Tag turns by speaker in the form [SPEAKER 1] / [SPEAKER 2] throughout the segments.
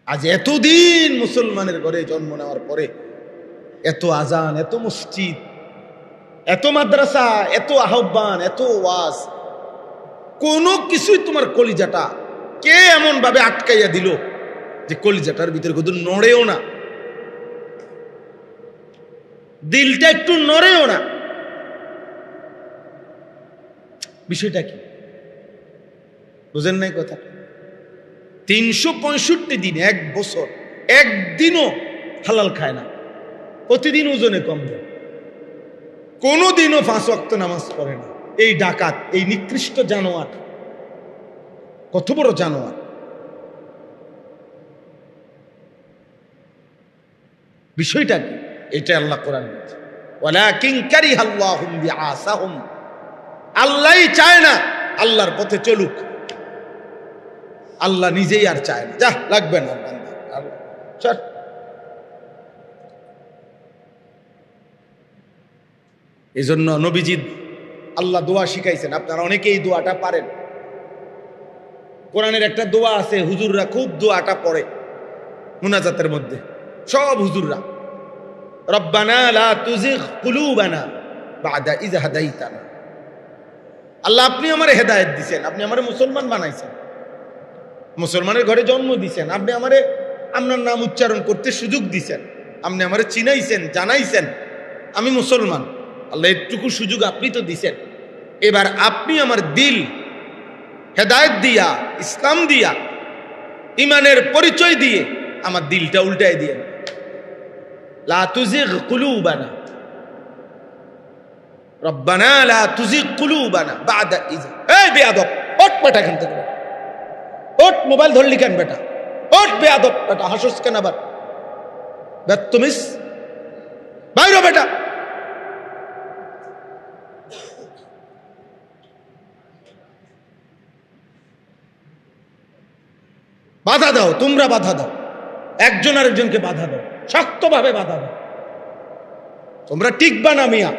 [SPEAKER 1] আজ এতদিন মুসলমানের ঘরে জন্ম নেওয়ার পরে এত আজান, এত মসজিদ, এত মাদ্রাসা, এত আহ্বান, এত ওয়াজ, কোনো কিছুই তোমার কলিজাটা কে এমন ভাবে আটকাইয়া দিল যে কলিজাটার ভিতরে কত নড়েও না, দিলটা একটু নড়েও না। বিষয়টা কি বুঝেন নাই কথা? 365 দিন, এক বছর একদিনও হালাল খায় না, প্রতিদিন ওজনে কম দেয়, কোনোদিনও 5 ওয়াক্ত নামাজ পড়ে না। এই ডাকাত, এই নিকৃষ্ট জানোয়ার, কত বড় জানোয়ার! বিষয়টা কি? এটা আল্লাহ কোরআন বলছে, ওয়ালাকিন কারিহাল্লাহু বিআসাহুম, আল্লাহই চায় না আল্লাহর পথে চলুক, আল্লাহ নিজেই আর চায় না। যা লাগবে না বান্দা, এই জন্য নবীজি আল্লাহ দোয়া শিখাইছেন, আপনারা অনেকেই দোয়াটা পারেন। কোরআনের একটা দোয়া আছে, হুজুররা খুব দোয়াটা পড়ে মুনাজাতের মধ্যে, সব হুজুররা। রব্বানা লা তুজিগ কুলুবানা বাদা ইয হাদাইতানা। আল্লাহ, আপনি আমারে হেদায়েত দিয়েছেন, আপনি আমারে মুসলমান বানাইছেন, মুসলমানের ঘরে জন্ম দিয়েছেন, আপনি আমারে আপনার নাম উচ্চারণ করতে সুযোগ দিয়েছেন, আপনি আমারে চিনাইছেন, জানাইছেন আমি মুসলমান। আল্লাহ, এটুকু সুযোগ আপনি তো দিছেন, এবার আপনি আমার দিল হেদায়েত দিয়া, ইসলাম দিয়া, ইমানের পরিচয় দিয়ে আমার দিলটা উল্টায় দিয়ে, লা তুজিগ কুলুবানা, রব্বানা লা তুজিগ কুলুবানা বাদা ইয। এই বেয়াদব, ওঠ বেটা এখান থেকে, ওঠ, মোবাইল ধরলি কেন বেটা, ওঠ বেয়াদব বেটা, হাসুস কেন আবার, বেত্তমিস, বাইরো বেটা। বাধা দাও, তোমরা বাধা দাও, একজন আরেকজনকে বাধা দাও, শক্তভাবে বাধা দাও, তোমরা টিকবা না মিয়া।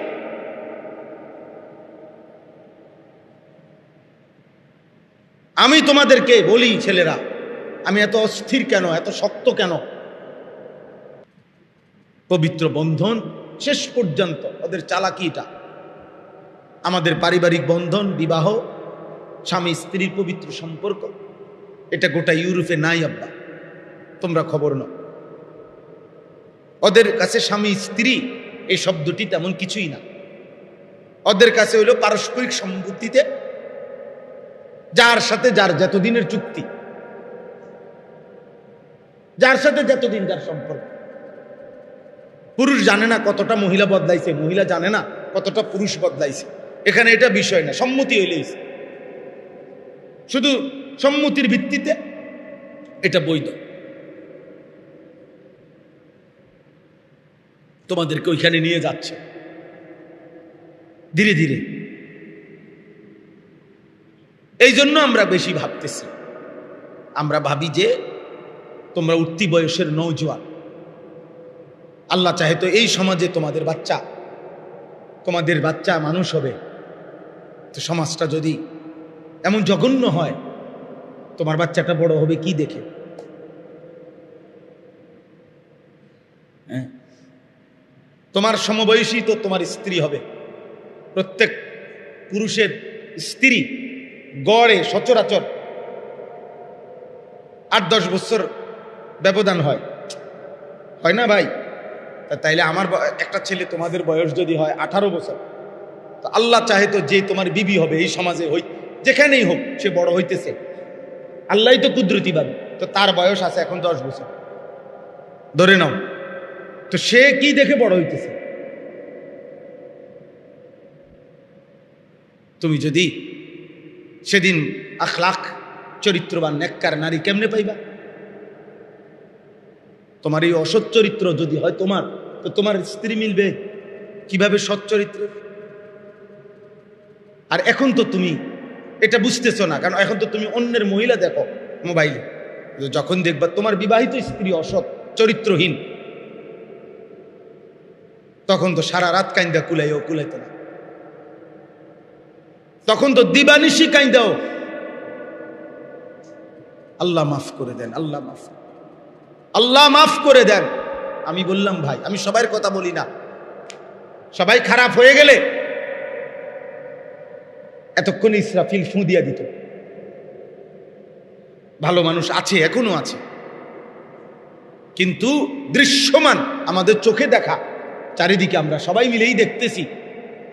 [SPEAKER 1] আমি তোমাদেরকে বলি ছেলেরা, আমি এত অস্থির কেন, এত শক্ত কেন? পবিত্র বন্ধন শেষ পর্যন্ত ওদের চালাকিটা, আমাদের পারিবারিক বন্ধন, বিবাহ, স্বামী স্ত্রীর পবিত্র সম্পর্ক, এটা গোটা ইউরোপে নাই আব্বা, তোমরা খবর নাও। ওদের কাছে স্বামী স্ত্রী এই শব্দটি তেমন কিছুই না, ওদের কাছে হইল পারস্পরিক সম্পত্তিতে যার সাথে যার যতদিনের চুক্তি, যার সাথে যতদিন যার সম্পর্ক। পুরুষ জানে না কতটা মহিলা বদলাইছে, মহিলা জানে না কতটা পুরুষ বদলাইছে, এখানে এটা বিষয় না, সম্মতি হইলেই শুধু সম্মতির ভিত্তিতে এটা বৈধ। তোমাদেরকে ওইখানে নিয়ে যাচ্ছে ধীরে ধীরে। এই জন্য আমরা বেশি ভাবতেছি, আমরা ভাবি যে তোমরা উঠতি বয়সের নওজোয়ান, আল্লাহ চাহে তো এই সমাজে তোমাদের বাচ্চা মানুষ হবে। তো সমাজটা যদি এমন জঘন্য হয়, তোমার বাচ্চাটা বড় হবে কি দেখে? তোমার সমবয়সী তো তোমার স্ত্রী হবে, প্রত্যেক পুরুষের স্ত্রী গড়ে সচরাচর 8-10 বছর ব্যবধান হয় না ভাই? তাইলে আমার একটা ছেলে তোমাদের বয়স যদি হয় 18 বছর, তো আল্লাহ চাহে তো যে তোমার বিবি হবে এই সমাজে হই, যেখানেই হোক, সে বড় হইতেছে, আল্লাহই তো কুদরতি ভাবে, তো তার বয়স আছে এখন 10 বছর ধরে নাও, তো সে কি দেখে বড় হইতেছে? তুমি যদি সেদিন আখলাক চরিত্রবান নেককার নারী কেমনে পাইবা? তোমার এই অসৎ চরিত্র যদি হয় তোমার, তো তোমার স্ত্রী মিলবে কিভাবে সৎ চরিত্র? আর এখন তো তুমি এটা বুঝতেছো না, কারণ এখন তো তুমি অন্যের মহিলা দেখো মোবাইলে, যখন দেখবা তোমার বিবাহিত স্ত্রী অসৎ চরিত্রহীন, তখন তো সারা রাত কাইন্দা কুলাইতো না, তখন তো দিবানিশি কাইন্দাও। আল্লাহ মাফ করে দেন, আল্লাহ মাফ। আল্লাহ মাফ করে দেন। আমি বললাম ভাই, আমি সবার কথা বলি না, সবাই খারাপ হয়ে গেলে এতক্ষণ ইসরাফিল ফু দিয়া দিত। ভালো মানুষ আছে, এখনো আছে, কিন্তু দৃশ্যমান আমাদের চোখে দেখা, চারিদিকে আমরা সবাই মিলেই দেখতেছি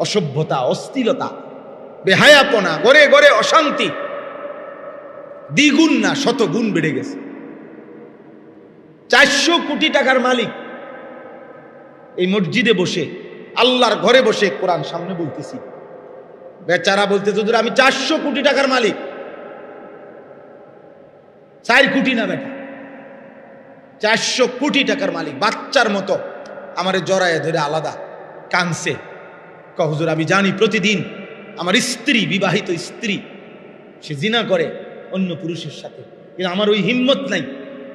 [SPEAKER 1] অসভ্যতা, অস্থিরতা, বেহায়াপনা, গড়ে গড়ে অশান্তি দ্বিগুণ না শতগুণ বেড়ে গেছে। 400 কোটি টাকার মালিক এই মসজিদে বসে, আল্লাহর ঘরে বসে কোরআন সামনে বলতেছি, বেচারা বলতে হুজুর আমি 400 কোটি টাকার মালিক। 4 কোটি না বেটা, 400 কোটি টাকার মালিক। বাচ্চার মতো আমারে জড়ায় ধরে আলাদা কানছে, হুজুর আমি জানি প্রতিদিন আমার স্ত্রী, বিবাহিত স্ত্রী, সে জিনা করে অন্য পুরুষের সাথে, কিন্তু আমার ওই হিম্মত নাই,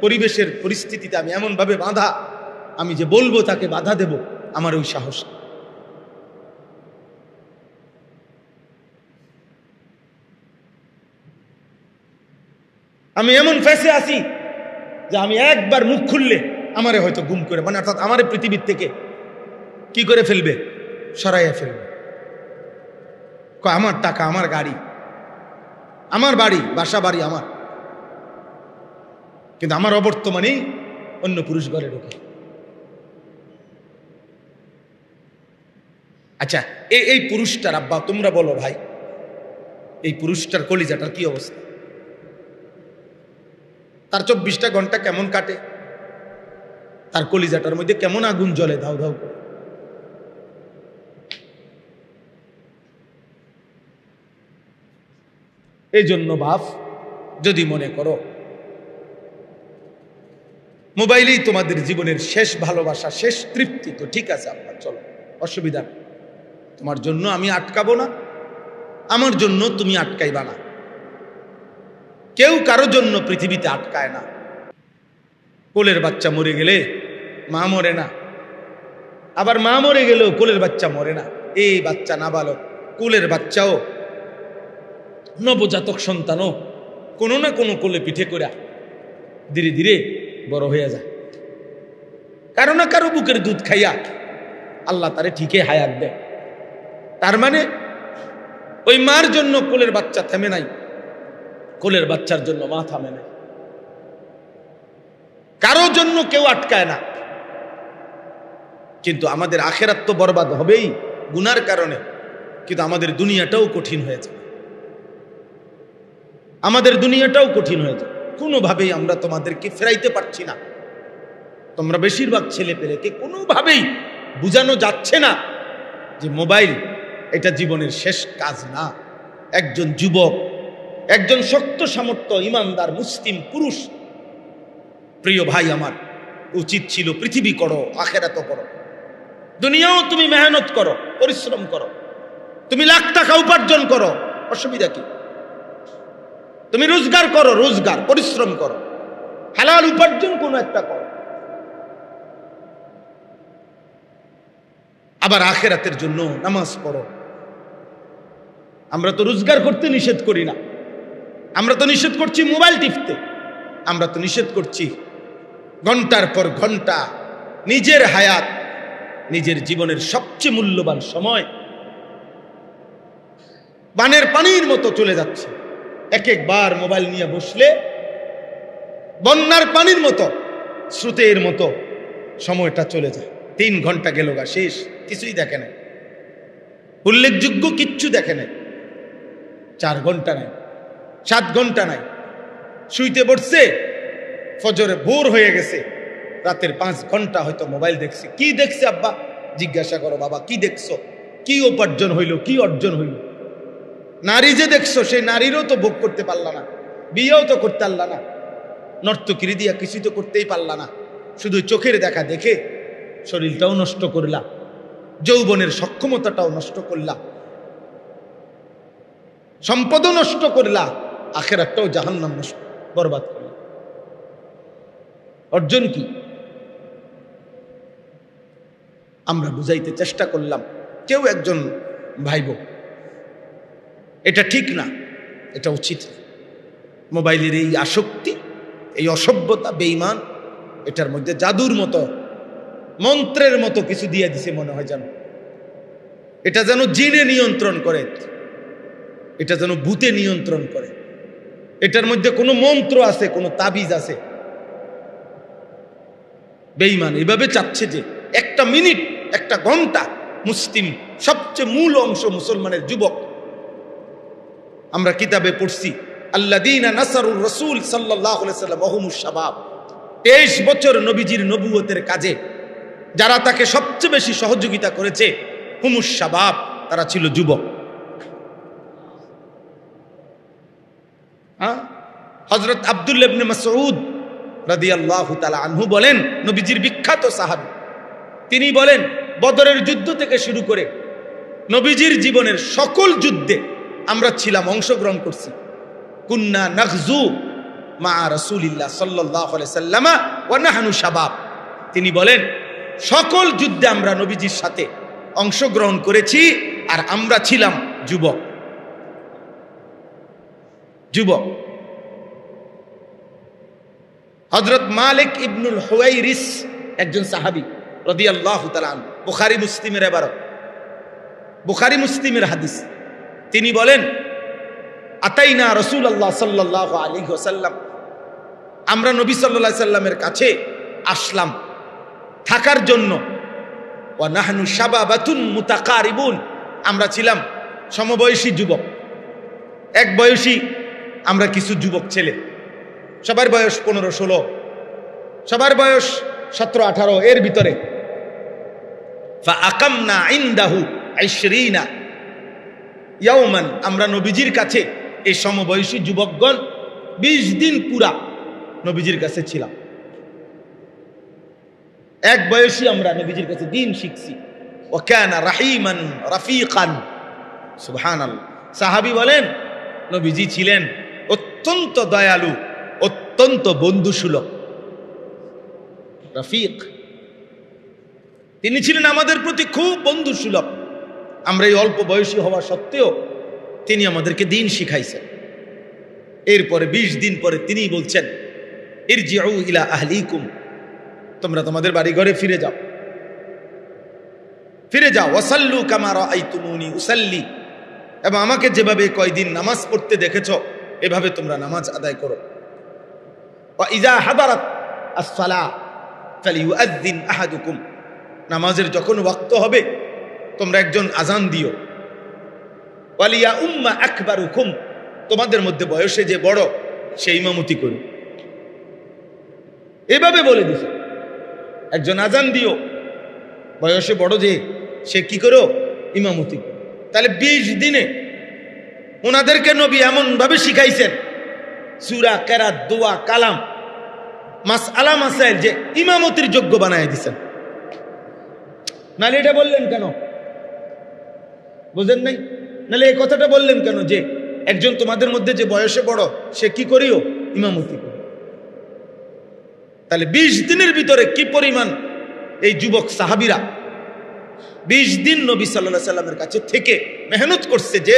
[SPEAKER 1] পরিবেশের পরিস্থিতিতে আমি এমন ভাবে বাঁধা, আমি যে বলবো তাকে বাধা দেব, আমার ওই সাহস। আমি এমন ফেসে আছি যে আমি একবার মুখ খুললে আমারে হয়তো গুম করে, মানে অর্থাৎ আমারে পৃথিবীর থেকে কি করে ফেলবে, সরাইয়া ফেলবে। আমার টাকা, আমার গাড়ি, আমার বাড়ি, বাসা বাড়ি আমার, কিন্তু আমার অবর্তমানেই অন্য পুরুষ ঘরে ঢোকে। আচ্ছা, এই পুরুষটার আব্বা তোমরা বলো ভাই, এই পুরুষটার কলিজাটার কি অবস্থা? তার 24টা ঘন্টা কেমন কাটে? তার কলিজাটার মধ্যে কেমন আগুন জ্বলে ধাউ ধাউ করে? এই জন্য বাপ, যদি মনে করো মোবাইলেই তোমাদের জীবনের শেষ ভালোবাসা, শেষ তৃপ্তি, তো ঠিক আছে আব্বা, চলো, অসুবিধা নেই, তোমার জন্য আমি আটকাবো না, আমার জন্য তুমি আটকাইবা না। কেউ কারো জন্য পৃথিবীতে আটকায় না। কোলের বাচ্চা মরে গেলে মা মরে না, আবার মা মরে গেলেও কোলের বাচ্চা মরে না। এই বাচ্চা নাবালক, কোলের বাচ্চাও, নবজাতক সন্তানও কোনো না কোনো কোলে পিঠে করে ধীরে ধীরে বড় হয়ে যায়। কারো না কারো বুকের দুধ খাইয়া আল্লাহ তারে ঠিকই হায়াত দেয়। তার মানে ওই মার জন্য কোলের বাচ্চা থেমে নাই, কোলের বাচ্চার জন্য মা থামে নাই। কারো জন্য কেউ আটকায় না। কিন্তু আমাদের আখেরাত তো বরবাদ হবেই গুনার কারণে, কিন্তু আমাদের দুনিয়াটাও কঠিন হয়েছে, আমাদের দুনিয়াটাও কঠিন হয়েছে। কোনোভাবেই আমরা তোমাদেরকে ফেরাইতে পারছি না। তোমরা বেশিরভাগ ছেলে পেলেকে কোনোভাবেই বুঝানো যাচ্ছে না যে মোবাইল এটা জীবনের শেষ কাজ না। একজন যুবক, একজন শক্ত সামর্থ্য ইমানদার মুসলিম পুরুষ, প্রিয় ভাই আমার, উচিত ছিল পৃথিবী করো, আখেরাতও করো, দুনিয়াও তুমি মেহনত করো, পরিশ্রম করো, তুমি লাখ টাকা উপার্জন করো, অসুবিধা কি? তুমি রোজগার করো, রোজগার পরিশ্রম করো, হালাল উপার্জন কোনো একটা করো, আবার আখেরাতের জন্য নামাজ পড়ো। আমরা তো রোজগার করতে নিষেধ করি না, আমরা তো নিষেধ করছি মোবাইল টিপতে, আমরা তো নিষেধ করছি ঘন্টার পর ঘন্টা নিজের হায়াত, নিজের জীবনের সবচেয়ে মূল্যবান সময় বানের পানির মতো চলে যাচ্ছে। এক একবার মোবাইল নিয়ে বসলে বন্যার পানির মতো, স্রোতের মতো সময়টা চলে যায়। 3 ঘন্টা গেল গা, শেষ, কিছুই দেখে নাই, উল্লেখযোগ্য কিচ্ছু দেখে নাই। 4 ঘন্টা নাই, 7 ঘন্টা নাই, শুইতে পড়ছে, ফজরে ভোর হয়ে গেছে, রাতের 5 ঘন্টা হয়তো মোবাইল দেখছে। কি দেখছে আব্বা? জিজ্ঞাসা করো, বাবা কি দেখছো, কি উপার্জন হইল, কি অর্জন হইল? নারী যে দেখছো, সেই নারীরও তো ভোগ করতে পারলা না, বিয়েও তো করতে পারলা না, নর্তকীরি দিয়া কিছু তো করতেই পারলা না, শুধু চোখের দেখা দেখে শরীরটাও নষ্ট করলা, যৌবনের সক্ষমতাটাও নষ্ট করলা, সম্পদও নষ্ট করলা, আখেরাতটাও জাহান্নাম নষ্ট, বরবাদ করলা। অর্জন কি? আমরা বুঝাইতে চেষ্টা করলাম, কেউ একজন ভাইব, এটা ঠিক না, এটা উচিত না। মোবাইলের এই আসক্তি, এই অসভ্যতা, বেঈমান, এটার মধ্যে জাদুর মতো, মন্ত্রের মতো কিছু দিয়ে দিছে মনে হয় যেন। এটা যেন জিনে নিয়ন্ত্রণ করে, এটা যেন ভূতে নিয়ন্ত্রণ করে, এটার মধ্যে কোনো মন্ত্র আছে, কোনো তাবিজ আছে। বেঈমান এভাবে চাচ্ছে যে একটা মিনিট, একটা ঘন্টা মুসলিম সবচেয়ে মূল অংশ মুসলমানের যুবক, আমরা কিতাবে পড়ছি আল্লাযীনা নাসারুর রাসূল সাল্লাল্লাহু আলাইহি ওয়াসাল্লাম ওয়া হুমুশ শাবাব, 23 বছর নবীজির নবুয়তের কাজে যারা তাকে সবচেয়ে বেশি সহযোগিতা করেছে, হুমুশ শাবাব, তারা ছিল যুবক। হযরত আব্দুল্লাহ ইবনে মাসউদ রাদিয়াল্লাহু তাআলা আনহু বলেন, নবীজির বিখ্যাত সাহাবী, তিনি বলেন বদরের যুদ্ধ থেকে শুরু করে নবীজির জীবনের সকল যুদ্ধে আমরা ছিলাম, অংশগ্রহণ করছি। কুন্না নাগজু মা রাসূলিল্লাহ সাল্লাল্লাহু আলাইহি সাল্লাম ওয়া নাহনু শাবাব, তিনি বলেন সকল যুদ্ধে আমরা নবীজির সাথে অংশগ্রহণ করেছি আর আমরা ছিলাম যুবক। যুবক হযরত মালিক ইবনুল হুয়াইরিস একজন সাহাবী রাদিয়াল্লাহু তাআলা আনহু, বুখারী মুসলিমের ইবারত, বুখারী মুসলিমের হাদিস, তিনি বলেন আতাইনা রাসূলুল্লাহ সাল্লাল্লাহু আলাইহি ওয়াসাল্লাম, আমরা নবী সাল্লাল্লাহু আলাইহি সাল্লামের কাছে আসলাম থাকার জন্য। ওয়া নাহনু শাবাবাতুন মুতাকারিবুন, আমরা ছিলাম সমবয়সী যুবক, এক বয়সী আমরা কিছু যুবক ছেলে, সবার বয়স 15-16, সবার বয়স 17-18 এর ভিতরে। ফাআকামনা ইনদাহু 20 ইয়াওমান, আমরা নবীজির কাছে এই সমবয়সী যুবকগণ 20 দিন পুরা নবীজির কাছে ছিলাম। এক বয়সী আমরা নবীজির কাছে দিন শিখছি। ওয়া কানা রাহিমান রাফিকান, সুবহানাল্লাহ। সাহাবী বলেন নবীজি ছিলেন অত্যন্ত দয়ালু, অত্যন্ত বন্ধুসুলভ, রফিক, তিনি ছিলেন আমাদের প্রতি খুব বন্ধুসুলভ। আমরা এই অল্প বয়সী হওয়া সত্ত্বেও তিনি আমাদেরকে দিন শিখাইছেন। এরপরে 20 দিন পরে তিনি বলছেন ইরজিউ ইলা আহলিকুম, তোমরা তোমাদের বাড়ি ঘরে ফিরে যাও, ফিরে যাও। ওয়াসাল্লু কামা রাআইতুমুনি উসাল্লি, এবং আমাকে যেভাবে কয়দিন নামাজ পড়তে দেখেছো এভাবে তোমরা নামাজ আদায় করো। ওয়া ইযা হাদারাত আস-সালাহ ফালিউআযযিন আহাদুকুম, নামাজের যখন ওয়াক্ত হবে তোমরা একজন আজান দিও। ওয়ালিয়া উম্মা আকবারুকুম, তোমাদের মধ্যে বয়সে যে বড় সে ইমামতি করো। এভাবে বলে দিছে, একজন আজান দিও, বয়সে বড় যে সে কি করো, ইমামতি করো। তাহলে 20 দিনে ওনাদেরকে নবী এমন ভাবে শিখাইছেন সূরা, কেরাত, দোয়া, কালাম, মাসআলা মাসাইল, যে ইমামতির যোগ্য বানায় দিছেন। নালে এটা বললেন কেন, বুঝেন নাই? নালে এই কথাটা বললেন কেন যে একজন তোমাদের মধ্যে যে বয়সে বড় সে কি করিও, ইমামতি করো। তাহলে 20 দিনের ভিতরে কি পরিমাণ এই যুবক সাহাবীরা 20 দিন নবী সাল্লাল্লাহু আলাইহি সাল্লামের কাছে থেকে মেহনত করছে, যে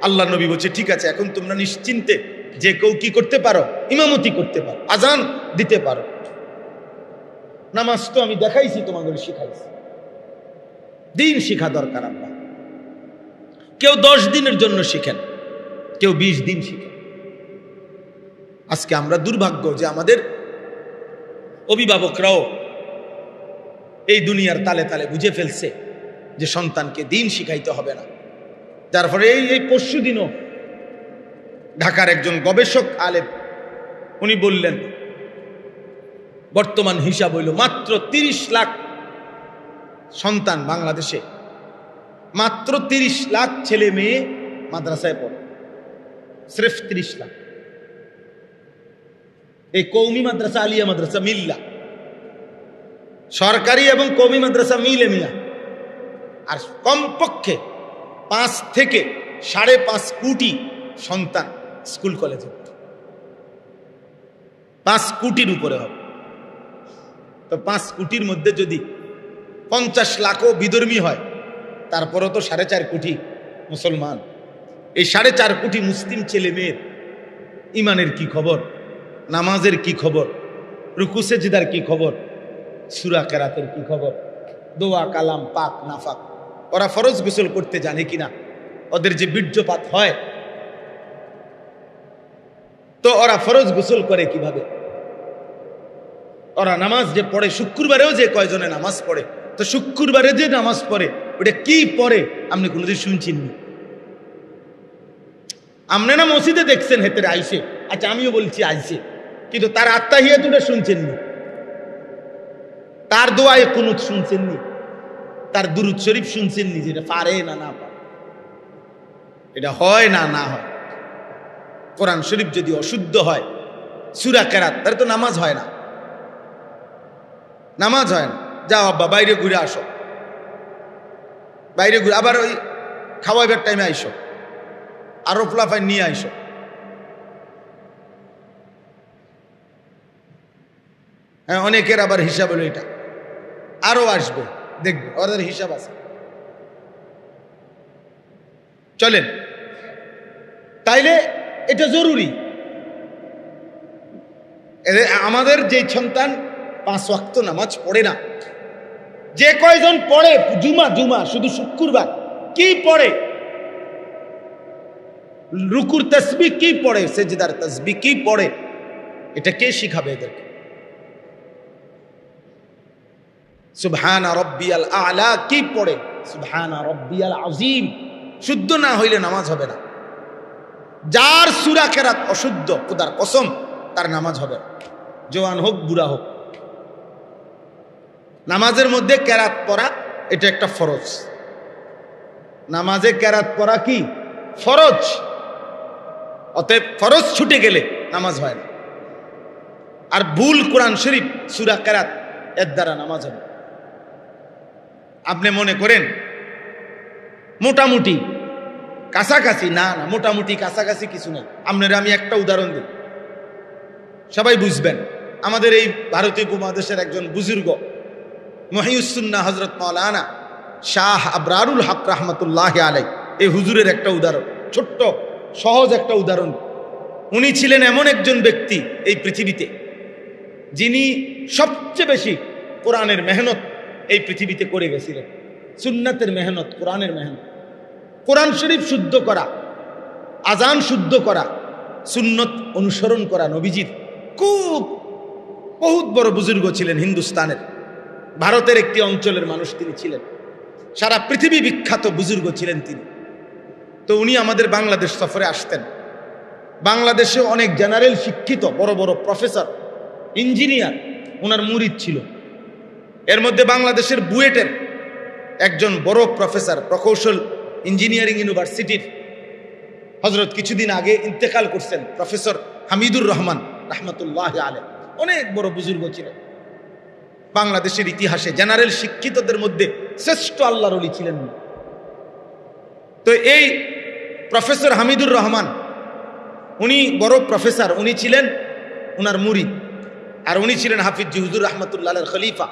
[SPEAKER 1] আল্লাহ নবী বলছে ঠিক আছে এখন তোমরা নিশ্চিন্তে যে কেউ কি করতে পারো, ইমামতি করতে পারো, আজান দিতে পারো। নামাজ তো আমি দেখাইছি, তোমাদের শিখাইছি। দিন শিখা দরকার। আমরা কেউ 10 দিনের জন্য শিখেন, কেউ 20 দিন শিখেন। আজকে আমরা দুর্ভাগ্য যে আমাদের অভিভাবকরাও এই দুনিয়ার তালে তালে বুঝে ফেলছে যে সন্তানকে দিন শিখাইতে হবে না। যার ফলে এই পরশু দিনও ঢাকার একজন গবেষক আলেম উনি বললেন বর্তমান হিসাব হইল মাত্র 30 লাখ সন্তান বাংলাদেশে, মাত্র 30 লাখ ছেলে মেয়ে মাদ্রাসায় পড়ে, সির্ফ 30 লাখ। এই কওমি মাদ্রাসা, আলিয়া মাদ্রাসা মিল্লা, সরকারি এবং কওমি মাদ্রাসা মিলে মিয়া, আর কমপক্ষে 5 থেকে 5.5 কোটি সন্তান স্কুল কলেজে, 5 কোটির উপরে হবে। তো 5 কোটির মধ্যে যদি 50 লাখও বিধর্মী হয়, তারপরও তো 4.5 কোটি মুসলমান। এই 4.5 কোটি মুসলিম ছেলে মেয়ের ইমানের কি খবর, নামাজের কি খবর, রুকু সেজদার কি খবর, সূরা কেরাতের কি খবর, দোয়া কালাম পাক নাফাক, ওরা ফরজ গোসল করতে জানে কিনা, ওদের যে বীর্যপাত হয় তো ওরা ফরজ গোসল করে কিভাবে, ওরা নামাজ যে পড়ে শুক্রবারেও যে কয়জনে নামাজ পড়ে, তো শুক্রবারে যে নামাজ পড়ে ওটা কি পড়ে আপনি কোনোদিন শুনছেন? আপনি না মসজিদে দেখছেন হেতের আইসে, আচ্ছা আমিও বলছি আইসে, কিন্তু তার আত্মাহিয়াতুটা শুনছেন নি, তার দোয়ায়ে কুনুত শুনছেন নি, তার দুরূদ শরীফ শুনছেন নি, যেটা পারে না না পারে, এটা হয় না না হয়। কোরআন শরীফ যদি অশুদ্ধ হয়, সূরা কেরাত, তাহলে তো নামাজ হয় না, নামাজ হয় না। যাও আব্বা বাইরে ঘুরে আসো, বাইরে ঘুরে আবার ওই খাওয়াইবার টাইমে আইসো, আরো ফলাফাই নিয়ে আইসো। হ্যাঁ, অনেকের আবার হিসাব হলো এটা, আরো আসবে, দেখবে ওদের হিসাব আছে। চলেন, তাইলে এটা জরুরি। আমাদের যে সন্তান 5 ওয়াক্ত নামাজ পড়ে না, যে কয়জন পড়ে জুমা জুমা শুধু শুক্রবার কি পড়ে, রুকুর তাসবিহ কি পড়ে, সেজদার তাসবিহ কি পড়ে, এটা কে শিখাবে এদেরকে? সুবহানা রাব্বিয়াল আ'লা কি পড়ে, সুবহানা রাব্বিয়াল আযীম শুদ্ধ না হইলে নামাজ হবে না। যার সূরা কেরাত অশুদ্ধ, খোদার কসম তার নামাজ হবে না, জওয়ান হোক বুড়া হোক। নামাজের মধ্যে কেরাত পড়া এটা একটা ফরজ, নামাজে কেরাত পড়া কি ফরজ, অতএব ফরজ ছুটে গেলে নামাজ হয় না। আর ভুল কোরআন শরীফ সূরা কেরাত এর দ্বারা নামাজ হবে। আপনি মনে করেন মোটামুটি কাছাকাছি, না না, মোটামুটি কাছাকাছি কিছু নেই। আপনারা আমি একটা উদাহরণ দিই, সবাই বুঝবেন। আমাদের এই ভারতীয় উপমহাদেশের একজন বুজুর্গ মহিউসুন্নাহ হযরত মাওলানা শাহ আবরারুল হক রাহমাতুল্লাহ আলাইহি, এই হুজুরের একটা উদাহরণ, ছোট্ট সহজ একটা উদাহরণ। উনি ছিলেন এমন একজন ব্যক্তি এই পৃথিবীতে যিনি সবচেয়ে বেশি কোরআনের মেহনত এই পৃথিবীতে করে গেছিলেন। সুন্নাতের মেহনত, কোরআনের মেহনত, কোরআন শরীফ শুদ্ধ করা, আজান শুদ্ধ করা, সুন্নত অনুসরণ করা, নবীজির খুব বহুত বড় বুজুর্গ ছিলেন। হিন্দুস্তানের, ভারতের একটি অঞ্চলের মানুষ তিনি ছিলেন, সারা পৃথিবী বিখ্যাত বুজুর্গ ছিলেন তিনি। তো উনি আমাদের বাংলাদেশ সফরে আসতেন। বাংলাদেশে অনেক জেনারেল শিক্ষিত বড় বড় প্রফেসর, ইঞ্জিনিয়ার ওনার মুরিদ ছিল। এর মধ্যে বাংলাদেশের বুয়েটের একজন বড় প্রফেসর, প্রকৌশল ইঞ্জিনিয়ারিং ইউনিভার্সিটির হজরত কিছুদিন আগে ইন্তেকাল করছেন, প্রফেসর হামিদুর রহমান রাহমাতুল্লাহ আলাইহি, অনেক বড় বুজুর্গ ছিলেন। বাংলাদেশের ইতিহাসে জেনারেল শিক্ষিতদের মধ্যে শ্রেষ্ঠ আল্লাহর ওলি ছিলেন। তো এই প্রফেসর হামিদুর রহমান উনি বড় প্রফেসর, উনি ছিলেন উনার মুরিদ, আর উনি ছিলেন হাফিজ হুজুর রহমতুল্লাহর খলিফা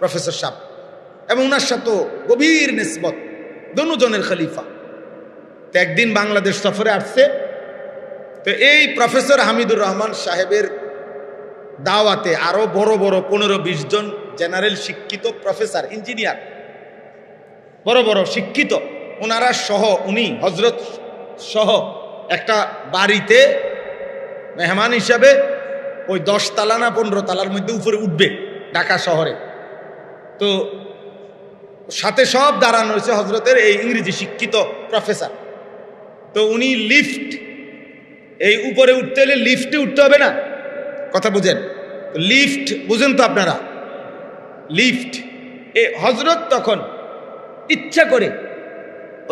[SPEAKER 1] প্রফেসর সাহেব, এবং উনার সাথে গভীর নিসবত, দুজনের খলিফা। তো একদিন বাংলাদেশ সফরে আসছে। তো এই প্রফেসর হামিদুর রহমান সাহেবের দাওয়াতে আরো বড় বড় 15-20 জন জেনারেল শিক্ষিত প্রফেসর, ইঞ্জিনিয়ার, বড় বড় শিক্ষিত, ওনারা সহ, উনি হজরত সহ একটা বাড়িতে মেহমান হিসাবে ওই 10 তালা না 15 তালার মধ্যে উপরে উঠবে ঢাকা শহরে। তো সাথে সব দাঁড়ানো হয়েছে হজরতের এই ইংরেজি শিক্ষিত প্রফেসর। তো উনি লিফট, এই উপরে উঠতে হলে লিফটে উঠতে হবে না, কথা বুঝেন? লিফট বুঝেন তো আপনারা? লিফট এ হজরত তখন ইচ্ছা করে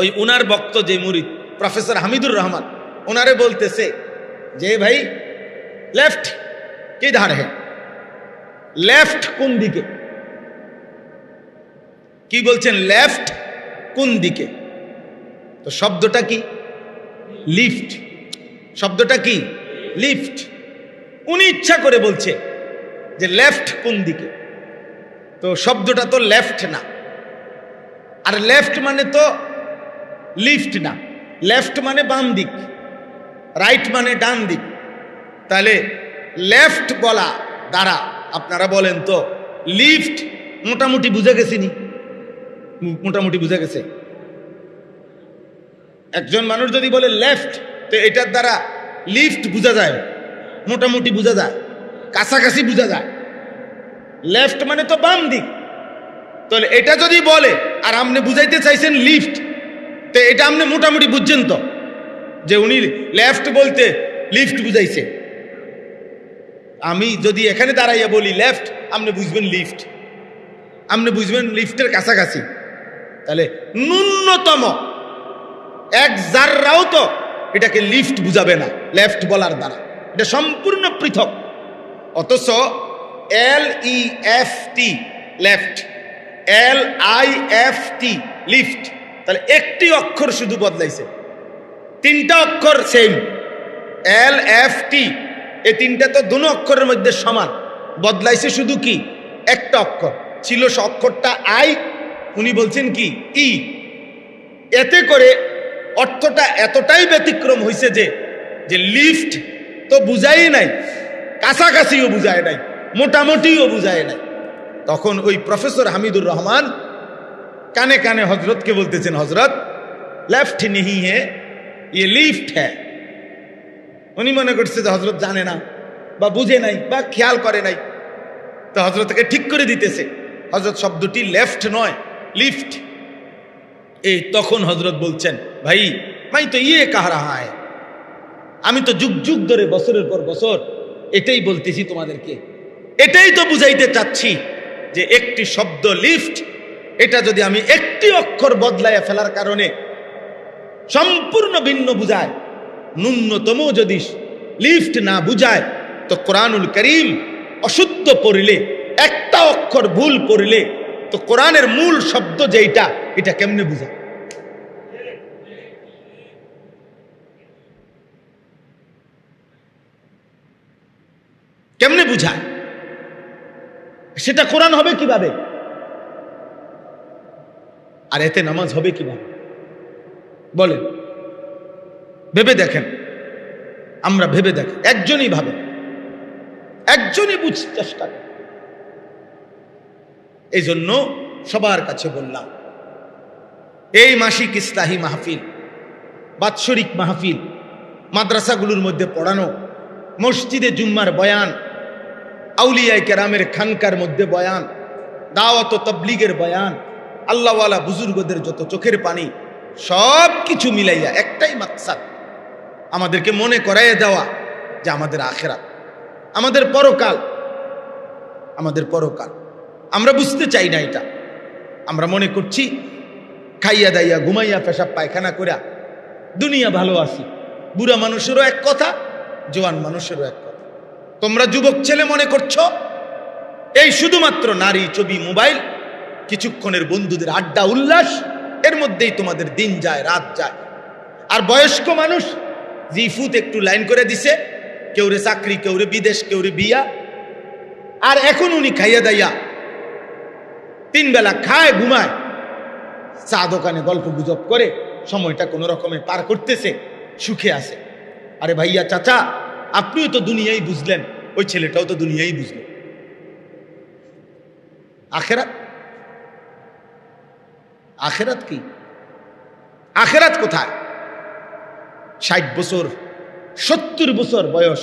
[SPEAKER 1] ওই উনার বক্ত যে মুরিদ প্রফেসর হামিদুর রহমান, ওনারে বলতেছে যে ভাই লেফট কিধার হে, লেফট কোন দিকে? কি বলছেন? লেফট কোন দিকে? তো শব্দটা কি? লিফট। শব্দটা কি? লিফট। উনি ইচ্ছা করে বলছে যে লেফট কোন দিকে, তো শব্দটা তো লেফট না, আর লেফট মানে তো লিফট না, লেফট মানে বাম দিক, রাইট মানে ডান দিক। তাহলে লেফট বলা দ্বারা আপনারা বলেন তো লিফট মোটামুটি বুঝে গেছিনি? মোটামুটি বুঝে গেছে। একজন মানুষ যদি বলে লেফট, তো এটার দ্বারা লিফট বোঝা যায়, মোটামুটি বোঝা যায়, কাছাকাছি বোঝা যায়। লেফট মানে তো বাম দিক। তাহলে এটা যদি বলে আর আপনি বুঝাইতে চাইছেন লিফট, তো এটা আপনি মোটামুটি বুঝছেন তো যে উনি লেফট বলতে লিফট বুঝাইছে। আমি যদি এখানে দাঁড়াইয়া বলি লেফট, আপনি বুঝবেন লিফট, আপনি বুঝবেন লিফটের কাছাকাছি। তাহলে ন্যূনতম এক জাররাও তো এটাকে লিফট বুঝাবে না লেফট বলার দ্বারা, এটা সম্পূর্ণ পৃথক। অথচ LEFT লেফট, LIFT লিফট, তাহলে একটি অক্ষর শুধু বদলাইছে, তিনটা অক্ষর সেম। LFT এই তিনটা তো দুনো অক্ষরের মধ্যে সমান, বদলাইছে শুধু কি একটা অক্ষর। ছিল অক্ষরটা আই, উনি বলছেন কি ই। এতে করে অর্থটা এতটাই ব্যতিক্রম হয়েছে যে লিফট তো বুঝাই নাই, কাছাকাছিও বুঝায় নাই, মোটামুটিও বুঝায় নাই। তখন ওই প্রফেসর হামিদুর রহমান কানে কানে হজরতকে বলতেছেন, হজরত লেফট নেহি হে, ইয়ে লিফট হ্যাঁ। উনি মনে করছে যে হজরত জানে না বা বুঝে নাই বা খেয়াল করে নাই, তো হজরতকে ঠিক করে দিতেছে। হজরত শব্দটি লেফট নয়, লিফট। এই তখন হজরত বলছেন, ভাই ভাই তো ইয়ে কাহা রাহা হ্যায়, আমি তো যুগ যুগ ধরে বছরের পর বছর এটাই বলতেছি তোমাদেরকে, এটাই তো বুঝাইতে চাচ্ছি যে একটি শব্দ লিফট, এটা যদি আমি একটি অক্ষর বদলাইয়া ফেলার কারণে সম্পূর্ণ ভিন্ন বুঝায়, ন্যূনতম যদি লিফট না বুঝায়, তো কোরআনুল করিম অশুদ্ধ পড়লে, একটা অক্ষর ভুল পড়লে, তো কোরআনের মূল শব্দ যেটা, এটা কেমনে বুঝায়? কেমনে বুঝায়? সেটা কোরআন হবে কিভাবে? আর এতে নামাজ হবে কিভাবে বলেন? ভেবে দেখেন, আমরা ভেবে দেখেন, একজনই ভাবে, একজনই বুঝতে চেষ্টা করে। এই জন্য সবার কাছে বললাম, এই মাসিক ইসলাহি মাহফিল, বাৎসরিক মাহফিল, মাদ্রাসাগুলোর মধ্যে পড়ানো, মসজিদে জুম্মার বয়ান, আউলিয়ায়ে কেরামের খানকার মধ্যে বয়ান, দাওয়াত ও তাবলীগের বয়ান, আল্লাহওয়ালা বুজুর্গদের যত চোখের পানি, সব কিছু মিলাইয়া একটাই মাকসাদ, আমাদেরকে মনে করাইয়া দেওয়া যে আমাদের আখিরাত, আমাদের পরকাল, আমাদের পরকাল। আমরা বুঝতে চাই না এটা। আমরা মনে করছি খাইয়া দাইয়া ঘুমাইয়া পেশাব পায়খানা কইরা দুনিয়া ভালো আছি। বুড়া মানুষেরও এক কথা, জওয়ান মানুষেরও এক কথা। তোমরা যুবক ছেলে মনে করছো এই শুধুমাত্র নারী, ছবি, মোবাইল, কিছুক্ষণের বন্ধুদের আড্ডা উল্লাস, এর মধ্যেই তোমাদের দিন যায়, রাত যায়। আর বয়স্ক মানুষ জিফুত একটু লাইন করে দিছে, কেউরে চাকরি, কেউরে বিদেশ, কেউরে বিয়া। আর এখন উনি খাইয়া দাইয়া তিন বেলা খায়, ঘুমায়, চা দোকানে গল্প গুজব করে সময়টা কোনো রকমে পার করতেছে, সুখে আছে। আরে ভাইয়া, চাচা, আপনিও তো দুনিয়াই বুঝলেন, ওই ছেলেটাও তো দুনিয়াই বুঝলো। আখেরাত, আখেরাত কি? আখেরাত কোথায়? 60 বছর 70 বছর বয়স,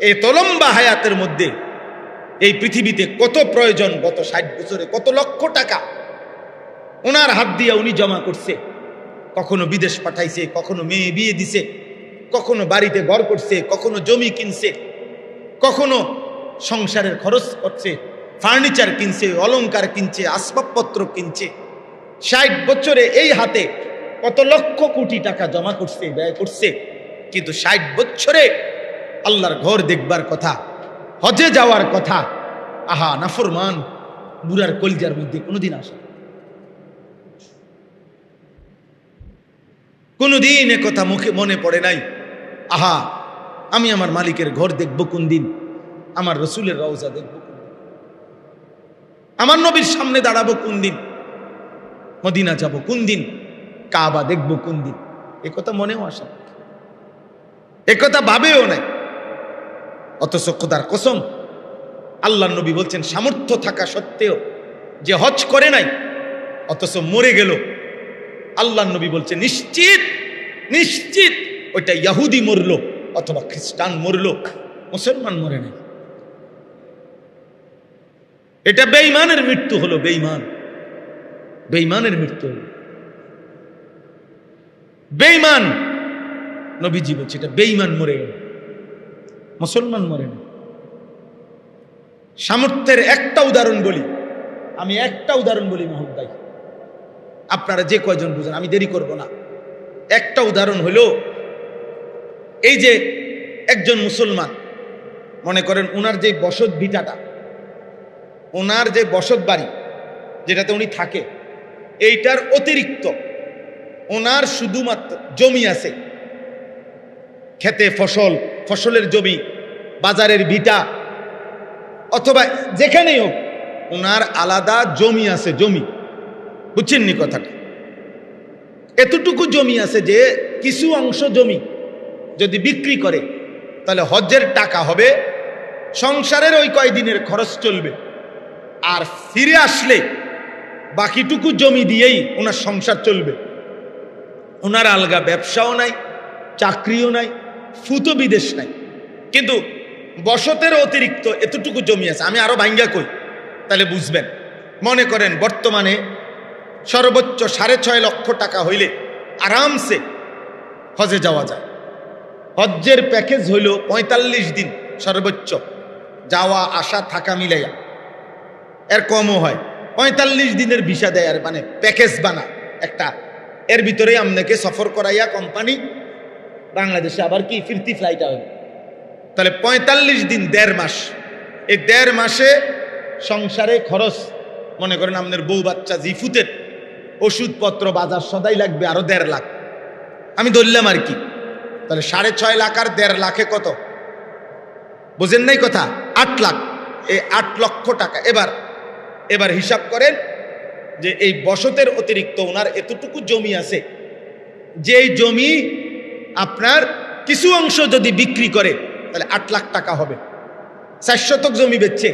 [SPEAKER 1] এই লম্বা হায়াতের মধ্যে এই পৃথিবীতে কত প্রয়োজন, গত 60 বছরে কত লক্ষ টাকা ওনার হাত দিয়ে উনি জমা করছে। কখনো বিদেশ পাঠাইছে, কখনো মেয়ে বিয়ে দিছে, কখনো বাড়িতে ঘর করছে, কখনো জমি কিনছে, কখনো সংসারের খরচ করছে, ফার্নিচার কিনছে, অলংকার কিনছে, আসবাবপত্র কিনছে। 60 বছরে এই হাতে কত লক্ষ কোটি টাকা জমা করছে, ব্যয় করছে। কিন্তু 60 বছরে আল্লাহর ঘর দেখবার কথা, হজে যাওয়ার কথা, আহা নাফরমান বুড়ার কলজার মধ্যে কোনোদিন আসে? কোনদিন এ কথা মুখে মনে পড়ে নাই, আহা আমি আমার মালিকের ঘর দেখব কোন দিন, আমার রসুলের রওজা দেখব কোন দিন, আমার নবীর সামনে দাঁড়াবো কোন দিন, মদিনা যাব কোন দিন, কাবা দেখব কোন দিন? এ কথা মনেও আসে, এ কথা ভাবেও নাই। অথচ খোদার কসম, আল্লাহ নবী বলছেন সামর্থ্য থাকা সত্ত্বেও যে হজ করে নাই অথচ মরে গেল, আল্লাহ নবী বলছেন নিশ্চিত নিশ্চিত ওইটা ইহুদি মরলো অথবা খ্রিস্টান মরলো, মুসলমান মরে নাই। এটা বেঈমানের মৃত্যু হলো, বেঈমানের মৃত্যু হলো, বেঈমান। নবীজি বলছে এটা বেঈমান মরে গেল, মুসলমান মরে না। সামর্থ্যের একটা উদাহরণ বলি, আমি একটা উদাহরণ বলি মাহমুদ ভাই, আপনারা যে কয়জন বুঝেন, আমি দেরি করব না। একটা উদাহরণ হলো, এই যে একজন মুসলমান, মনে করেন ওনার যে বসত ভিটাটা, ওনার যে বসত বাড়ি যেটাতে উনি থাকে, এইটার অতিরিক্ত ওনার শুধুমাত্র জমি আছে, খেতে ফসলের জমি, বাজারের ভিটা, অথবা যেখানেই হোক ওনার আলাদা জমি আছে, জমি, বুঝছেন নি কথাটা? এতটুকু জমি আছে যে কিছু অংশ জমি যদি বিক্রি করে তাহলে হজ্জের টাকা হবে, সংসারের ওই কয়দিনের খরচ চলবে, আর ফিরে আসলে বাকিটুকু জমি দিয়েই ওনার সংসার চলবে। ওনার আলগা ব্যবসাও নাই, চাকরিও নাই, ফুতো বিদেশ নাই, কিন্তু বসতের অতিরিক্ত এতটুকু জমি আছে। আমি আরো ভাঙ্গা কই তাহলে বুঝবেন। মনে করেন বর্তমানে সর্বোচ্চ 6.5 লক্ষ টাকা হইলে আরামসে হজে যাওয়া যায়। হজ্জের প্যাকেজ হইল 45 দিন সর্বোচ্চ, যাওয়া আসা থাকা মিলাইয়া, এর কমও হয়। 45 দিনের ভিসা দেয়, আর মানে প্যাকেজ বানা একটা, এর ভিতরে আপনাকে সফর করাইয়া কোম্পানি বাংলাদেশে আবার কি ফিরতি ফ্লাইট হবে, তাহলে 45 দিন 1.5 মাস। এই 1.5 মাসে সংসারে খরচ, মনে করেন আপনার বউ বাচ্চা জিফুতের ওষুধপত্র বাজার সদাই লাগবে আরো 1.5 লাখ, আমি ধরলাম আর কি। তাহলে 6.5 লাখ আর 1.5 লাখে কত, বুঝেন নাই কথা? 8 লাখ। এই 8 লক্ষ টাকা এবার হিসাব করেন যে এই বসতের অতিরিক্ত ওনার এতটুকু জমি আছে, যে জমি আপনার কিছু অংশ যদি বিক্রি করে তাহলে 8 লাখ টাকা হবে। 4 শতক জমি বেচছে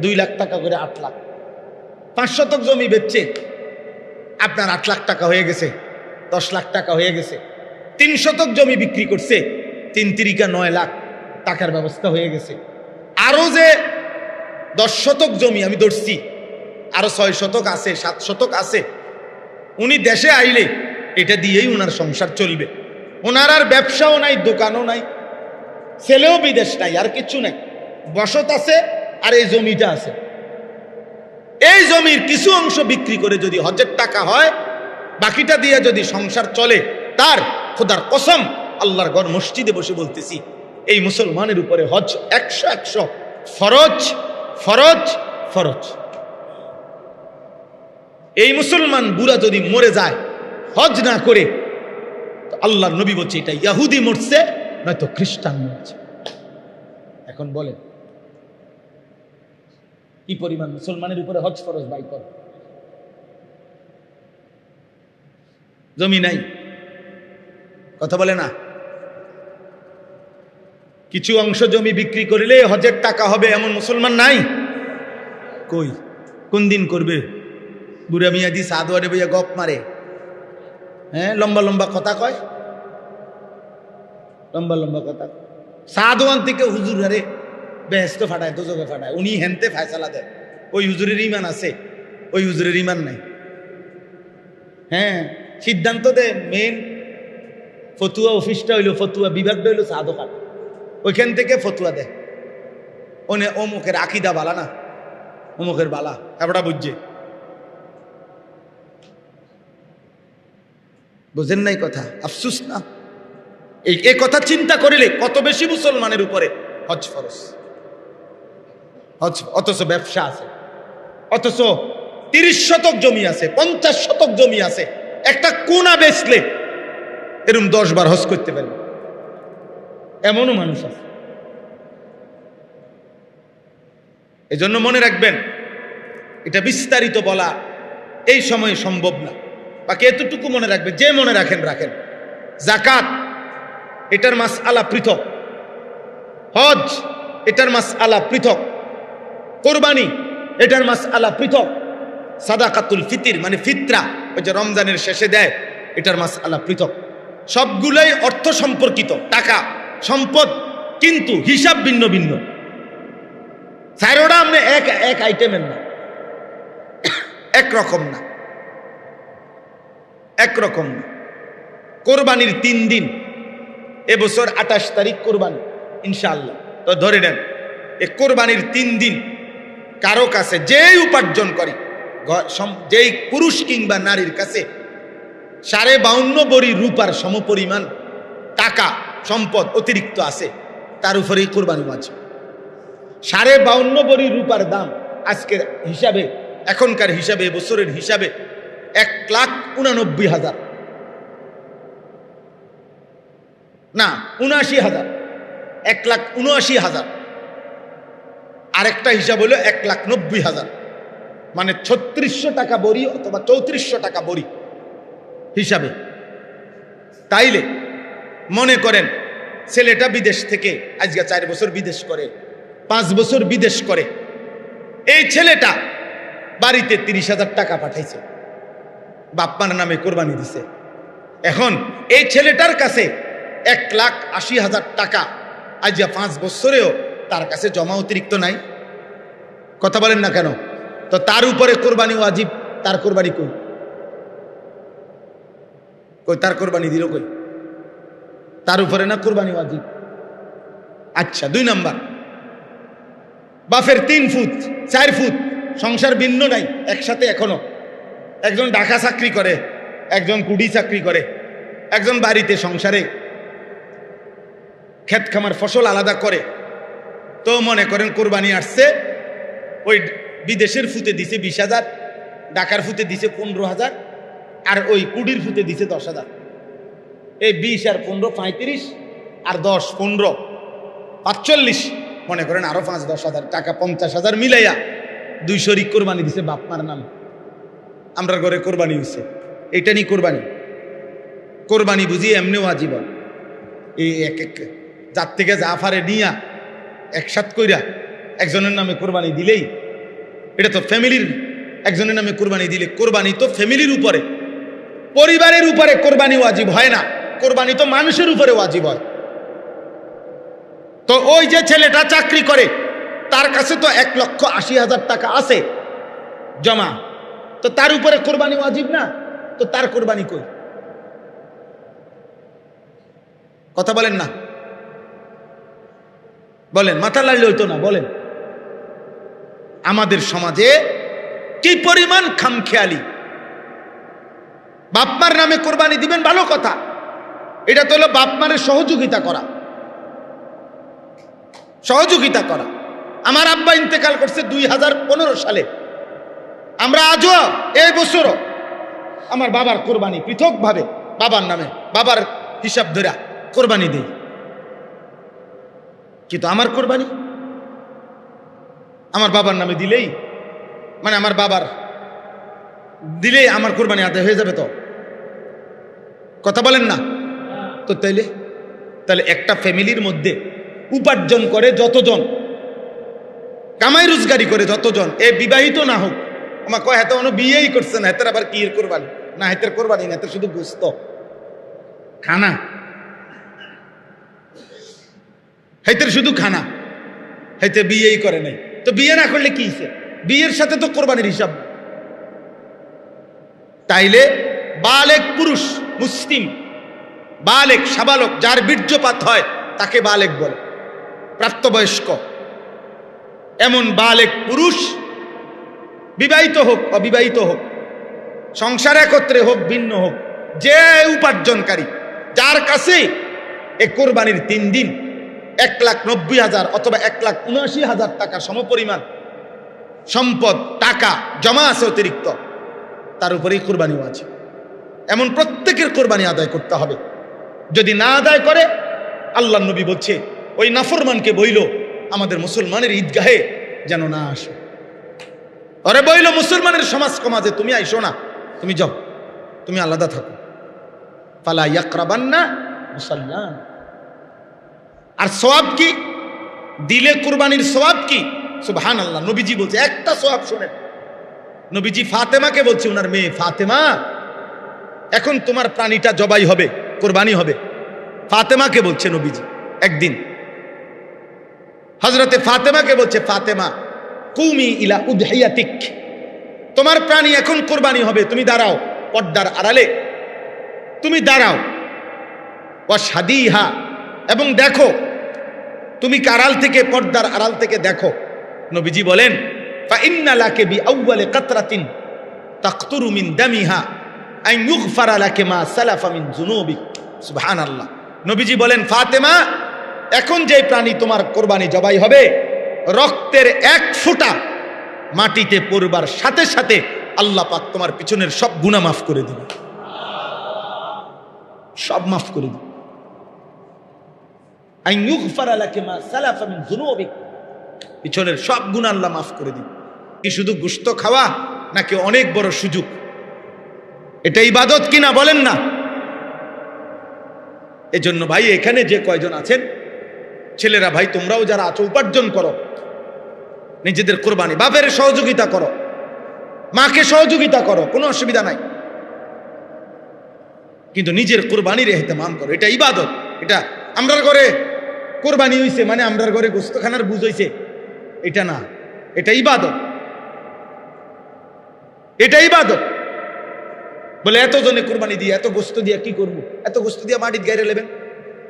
[SPEAKER 1] 2 লাখ টাকা করে, 8 লাখ। 5 শতক জমি বেচছে আপনার 8 লাখ টাকা হয়ে গেছে, 10 লাখ টাকা হয়ে গেছে। 3 শতক জমি বিক্রি করছে, 3 তিরিকা 9 লাখ টাকার ব্যবস্থা হয়ে গেছে। আরো যে 10 শতক জমি আমি ধরছি, আরো 6 শতক আছে, 7 শতক আছে, উনি দেশে আইলে এটা দিয়েই ওনার সংসার চলবে। ওনার আর ব্যবসাও নাই, দোকানও নাই, ছেলেও বিদেশ নাই, আর কিছু নাই, বসত আছে আর এই জমিটা আছে। এই জমির কিছু অংশ বিক্রি করে যদি হজের টাকা হয়, বাকিটা দিয়ে যদি সংসার চলে, তার খোদার কসম, আল্লাহর ঘর মসজিদে বসে বলতেছি, এই মুসলমানের উপরে হজ 100 ফরজ ফরজ ফরজ। এই মুসলমান বুড়া যদি মরে যায় হজ না করে, তো আল্লাহর নবী বলছে এটা ইহুদি মরছে নয়তো খ্রিস্টান মরছে। এখন বলেন কি পরিমাণ মুসলমানের উপরে হজ ফরজ বাই কর? জমি নাই, কথা বলে না। কিছু অংশ জমি বিক্রি করলে হজের টাকা হবে এমন মুসলমান নাই। কই, কোন দিন করবে? বুড়া মিয়াদি সাদওয়ারে বইয়া গপ মারে, হ্যাঁ, লম্বা লম্বা কথা কয়, লম্বা লম্বা কথা। সাদওয়ান থেকে হুজুর আরে বেহেস্ত ফাটায়, দোজখে ফাটায়, উনি হেনতে ফয়সালা দেয়। ওই হুজুরের ইমান আছে, ওই হুজুরের ইমান নাই। হ্যাঁ, সিদ্ধান্ত দেয়, মেন ফতুয়া অফিসটা হইলো, ফতুয়া বিভাগটা হইলো সাদোকান, ওইখান থেকে ফতুয়া দেয়। ওনে অমুকের আকিদা বালা না, অমুকের বালা, এবারটা বুঝছে, বুঝেন নাই কথা? আফসুস না? এই কথা চিন্তা করিলে কত বেশি মুসলমানের উপরে হজ ফরজ। হজ, অথচ ব্যবসা আছে, অথচ 30 শতক জমি আছে, 50 শতক জমি আছে, একটা কোনা বেচলে এরকম 10 বার হজ করতে পারবে, এমনও মানুষ আছে। এজন্য মনে রাখবেন, এটা বিস্তারিত বলা এই সময়ে সম্ভব না, বাকি এতটুকু মনে রাখবেন, যে মনে রাখেন রাখেন। যাকাত এটার মাসআলা পৃথক, হজ এটার মাসআলা পৃথক। কোরবানি এটার মাসআলা পৃথক, সাদাকাতুল ফিতির মানে ফিতরা ওই যে রমজানের শেষে দেয়, এটার মাসআলা পৃথক। সবগুলোই অর্থ সম্পর্কিত, টাকা সম্পদ, কিন্তু হিসাব ভিন্ন ভিন্ন। চারোটা আপনি এক আইটেমের না, একরকম না, একরকম না। কোরবানির 3 দিন, এবছর 28 তারিখ কোরবানি ইনশাআল্লাহ, তো ধরে নেন এই কোরবানির 3 দিন কারো কাছে যেই উপার্জন করে, যেই পুরুষ কিংবা নারীর কাছে 52.5 বড়ি রূপার সমপরিমাণ টাকা সম্পদ অতিরিক্ত আছে, তার উপরেই কোরবানি ওয়াজিব। 52.5 বড়ি রূপার দাম আজকের হিসাবে, এখনকার হিসাবে, বছরের হিসাবে 1,89,000 না 79,000, 1,79,000। আরেকটা হিসাব হলো 1,90,000, মানে 3600 টাকা বড়ি অথবা 3400 টাকা বড়ি হিসাবে। তাইলে মনে করেন ছেলেটা বিদেশ থেকে আজকে 4 বছর বিদেশ করে, 5 বছর বিদেশ করে, এই ছেলেটা বাড়িতে 30,000 টাকা পাঠাইছে, বাপ্পার নামে কোরবানি দিছে। এখন এই ছেলেটার কাছে 1,80,000 টাকা আজকে 5 বছরেও তার কাছে জমা অতিরিক্ত নাই। কথা বলেন না কেন? তো তার উপরে কোরবানি ওয়াজিব, তার কোরবানি কই? কই তার কোরবানি দিল কই? তার উপরে না কোরবানি ওয়াজিব। আচ্ছা, 2 নাম্বার, বাফের 3 ফুট 4 ফুট সংসার ভিন্ন নাই, একসাথে এখনো। একজন ঢাকা চাকরি করে, একজন কুড়ি চাকরি করে, একজন বাড়িতে সংসারে ক্ষেত খামার ফসল আলাদা করে। তো মনে করেন কোরবানি আসছে, ওই বিদেশের ফুতে দিছে 20,000, ঢাকার ফুতে দিছে 15,000, আর ওই কুড়ির ফুতে দিছে 10,000। এই 20 আর 15 35, আর 10 15 45, মনে করেন আরো 5-10,000 টাকা, 50,000 মিলাইয়া 2 শরিক কোরবানি দিছে বাপমার নাম। আমরা ঘরে কোরবানি হয়েছে, এটা নিয়ে কোরবানি। কোরবানি বুঝি এমনি ওয়াজিব, এই এক এক যার থেকে জাফারে নিয়া একসাথ কইরা একজনের নামে কোরবানি দিলেই, এটা তো ফ্যামিলির, একজনের নামে কোরবানি দিলে, কোরবানি তো ফ্যামিলির উপরে, পরিবারের উপরে কোরবানি ওয়াজিব হয় না, কোরবানি তো মানুষের উপরে ওয়াজিব হয়। তো ওই যে ছেলেটা চাকরি করে, তার কাছে তো 1,80,000 টাকা আছে জমা, তো তার উপরে কোরবানি ওয়াজিব না, তো তার কোরবানি কই? কথা বলেন না, বলেন, মাথা লাড়লে হইতো না, বলেন। আমাদের সমাজে কি পরিমাণ খামখেয়ালি। বাপমার নামে কোরবানি দিবেন, ভালো কথা, এটা তো হলো বাপমারের সহযোগিতা করা, সহযোগিতা করা। আমার আব্বা ইন্তেকাল করছে 2015 সালে, আমরা আজও এই বছরও আমার বাবার কোরবানি পৃথকভাবে বাবার নামে, বাবার হিসাব ধরে কোরবানি দেই। কিন্তু আমার কোরবানি আমার বাবার নামে দিলেই, মানে আমার বাবার দিলেই আমার কোরবানি আদায় হয়ে যাবে। তো কথা বলেন না, তো তাহলে একটা ফ্যামিলির মধ্যে উপার্জন করে যতজন, কামাই রোজগারি করে যতজন, এ বিবাহিত না হোক, আমার কয় হাতে অন্য বিয়েই করছে না, হাতের আবার কি এর কোরবানি না, হাতের কোরবানি না, হাতের শুধু গোস্ত খানা, হাতের শুধু খানা, হাতে বিয়েই করে নাই। তো বিয়ে না করলে কি হইছে? বিয়ের সাথে তো কোরবানির হিসাব। তাইলে বালেক পুরুষ মুসলিম, বালেক সাবালক, যার বীর্যপাত হয় তাকে বালেক বলে, প্রাপ্তবয়স্ক। এমন বালেক পুরুষ, বিবাহিত হোক অবিবাহিত হোক, সংসার একত্রে হোক ভিন্ন হোক, যে উপার্জনকারী, যার কাছে এ কোরবানির 3 দিন 1,90,000 অথবা 1,79,000 টাকা সমপরিমাণ সম্পদ টাকা জমা আছে অতিরিক্ত, তার উপরেই কোরবানি আছে। এমন প্রত্যেকের কোরবানি আদায় করতে হবে। যদি না আদায় করে, আল্লাহ নবী বলছে ওই নাফরমানকে বইল আমাদের মুসলমানের ঈদগাহে যেন না আসো। আরে বইল মুসলমানের সমাজ সমাজে তুমি আইসো না, তুমি যাও, তুমি আলাদা থাকো। ফালা ইয়াকরাবান্না মুসাল্লান। আর সওয়াব কি? দিলে কুরবানির সওয়াব কি? সুবহানাল্লাহ। নবীজি বলছে, একটা সওয়াব শুনেন, নবীজি ফাতেমাকে বলছে, ওনার মেয়ে ফাতেমা, এখন তোমার প্রাণীটা জবাই হবে, কোরবানি হবে। ফাতেমাকে বলছে নবীজি একদিন, হযরতে ফাতেমাকে বলছে, ফাতেমা কুমি ইলা উদহিয়াতিক, তোমার প্রাণী এখন কোরবানি হবে, তুমি দাঁড়াও পর্দার আড়ালে, তুমি দাঁড়াও। ওয়াশহাদিহা, এবং দেখো, তুমি আড়াল থেকে, পর্দার আড়াল থেকে দেখো। নবীজি বলেন, ফা ইন্না লাকা বিআউয়ালি কাতরাতিন তাকতুরু মিন দামিহা আন ইউগফারা লাকা মা সালাফা মিন যুনুবিক। সুবহানাল্লাহ। নবীজি বলেন, ফাতেমা, এখন যে প্রাণী তোমার কোরবানি জবাই হবে, রক্তের এক ফোঁটা মাটিতে পড়বার সাথে সাথে আল্লাহ পাক তোমার পিছনের সব গুনাহ মাফ করে দিবে, সব মাফ করে দিবে। আন ইউগফারা লাকা মা সালাফা মিন যুনুবিক, পিছনের সব গুনাহ আল্লাহ মাফ করে দিবে। কি শুধু গোশত খাওয়া নাকি অনেক বড় সুযোগ? এটা ইবাদত কিনা বলেন না? এজন্য ভাই, এখানে যে কয়জন আছেন ছেলেরা, ভাই তোমরাও যারা আছো, উপার্জন করো, নিজেদের কোরবানি, বাপের সহযোগিতা করো, মাকে সহযোগিতা করো, কোনো অসুবিধা নাই, কিন্তু নিজের কোরবানির ইহতেমাম করো। এটা ইবাদত। এটা আমরার ঘরে কোরবানি হইছে মানে আমরার ঘরে গোশত খানার বুঝ হইছে, এটা না, এটা ইবাদত, এটা ইবাদত। বলে এতজনে কোরবানি দিয়ে, এত গোশত দিয়ে কি করব? এত গোশত দিয়ে মাটিতে গাইরে লেবেন,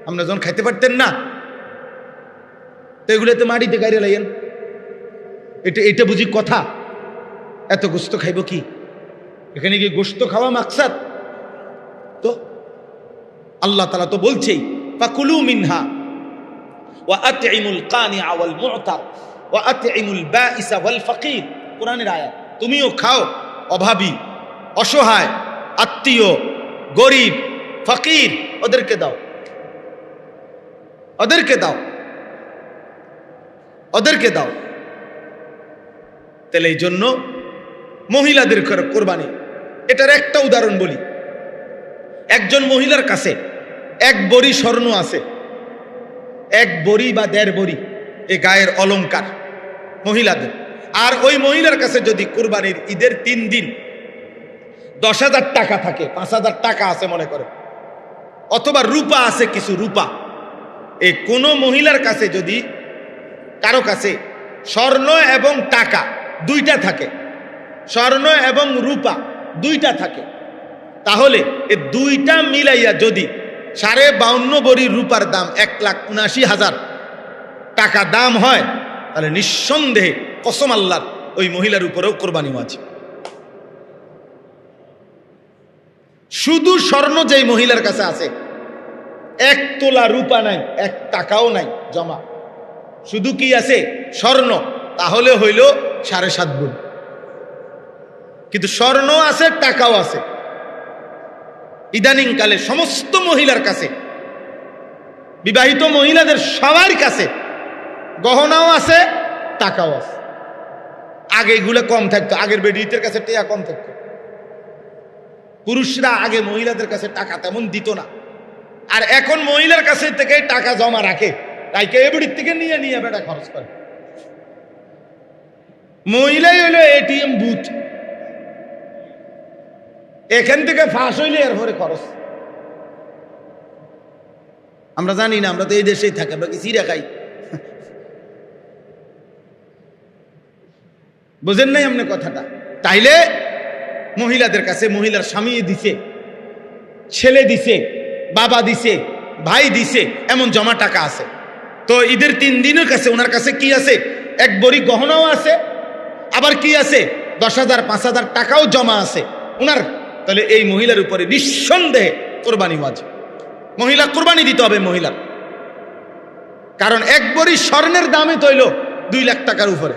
[SPEAKER 1] আমরা যখন খাইতে পারতেন না, তো এগুলোতে মাটিতে গাইরে লাইয়েন, এটা বুঝি কথা? এত গোশত খাইব কি? এখানে কি গোশত খাওয়া মাকসাদ? তো আল্লাহ তাআলা তো বলছেই, ফাকুলু মিনহা ওয়া আতইমুল কানিআ ওয়াল মু'তার ওয়া আতইমুল বাঈসা ওয়াল ফাকির। কোরআনের আয়াত। তুমিও খাও, অভাবী, অসহায়, আত্মীয়, গরিব, ফকির, ওদেরকে দাও, ওদেরকে দাও, ওদেরকে দাও। তাহলে এই জন্য মহিলাদের কোরবানি, এটার একটা উদাহরণ বলি। একজন মহিলার কাছে এক বড়ি স্বর্ণ আছে, এক বড়ি বা 1.5 বড়ি, এ গায়ের অলংকার মহিলাদের। আর ওই মহিলার কাছে যদি কোরবানির ঈদের 3 দিন 10,000 টাকা থাকে, 5,000 টাকা আছে মনে করে, অথবা রূপা আছে কিছু রূপা, এই কোন মহিলার কাছে যদি কারো কাছে স্বর্ণ এবং টাকা দুইটা থাকে, স্বর্ণ এবং রূপা দুইটা থাকে, তাহলে এই দুইটা মিলাইয়া যদি 52.5 বড়ি রূপার দাম 1,79,000 টাকা দাম হয়, তাহলে নিঃসন্দেহে কসম আল্লাহর ওই মহিলার উপরেও কোরবানি ওয়াজিব। শুধু স্বর্ণ যেই মহিলার কাছে আছে, 1 তোলা রূপা নাই, 1 টাকাও নাই জমা, শুধু কি আছে? স্বর্ণ, তাহলে হইল 7.5 গুণ। কিন্তু স্বর্ণ আছে, টাকাও আছে। ইদানিং কালে সমস্ত মহিলার কাছে, বিবাহিত মহিলাদের সবার কাছে গহনাও আছে, টাকাও আছে। আগে এগুলো কম থাকতো, আগের বেডিদের কাছে টাকা কম থাকতো, পুরুষরা আগে মহিলাদের কাছে টাকা তেমন দিত না। আর এখন মহিলার কাছে থেকে টাকা জমা রাখে, তাইকে এবাড়ির থেকে নিয়ে নিয়ে বেটা খরচ করে। মহিলাই হইল এটিএম বুথ, এখান থেকে ফাঁস হইলে এরপরে খরচ। আমরা জানি না, আমরা তো এই দেশেই থাকি, আমরা কি চিড়া খাই? বুঝেন নাই আপনি কথাটা? তাইলে মহিলাদের কাছে মহিলার স্বামী দিছে, ছেলে দিছে, বাবা দিছে, ভাই দিছে, এমন জমা টাকা আছে। তো ঈদের 3 দিনের কাছে ওনার কাছে কি আছে? 1 বড়ি গহনাও আছে, আবার কি আছে? 10,000 5,000 টাকাও জমা আছে ওনার। তাহলে এই মহিলার উপরে নিঃসন্দেহে কোরবানি ওয়াজিব। মহিলা কোরবানি দিতে হবে মহিলার, কারণ 1 বড়ি স্বর্ণের দামে তো হইল 2 লাখ টাকার উপরে।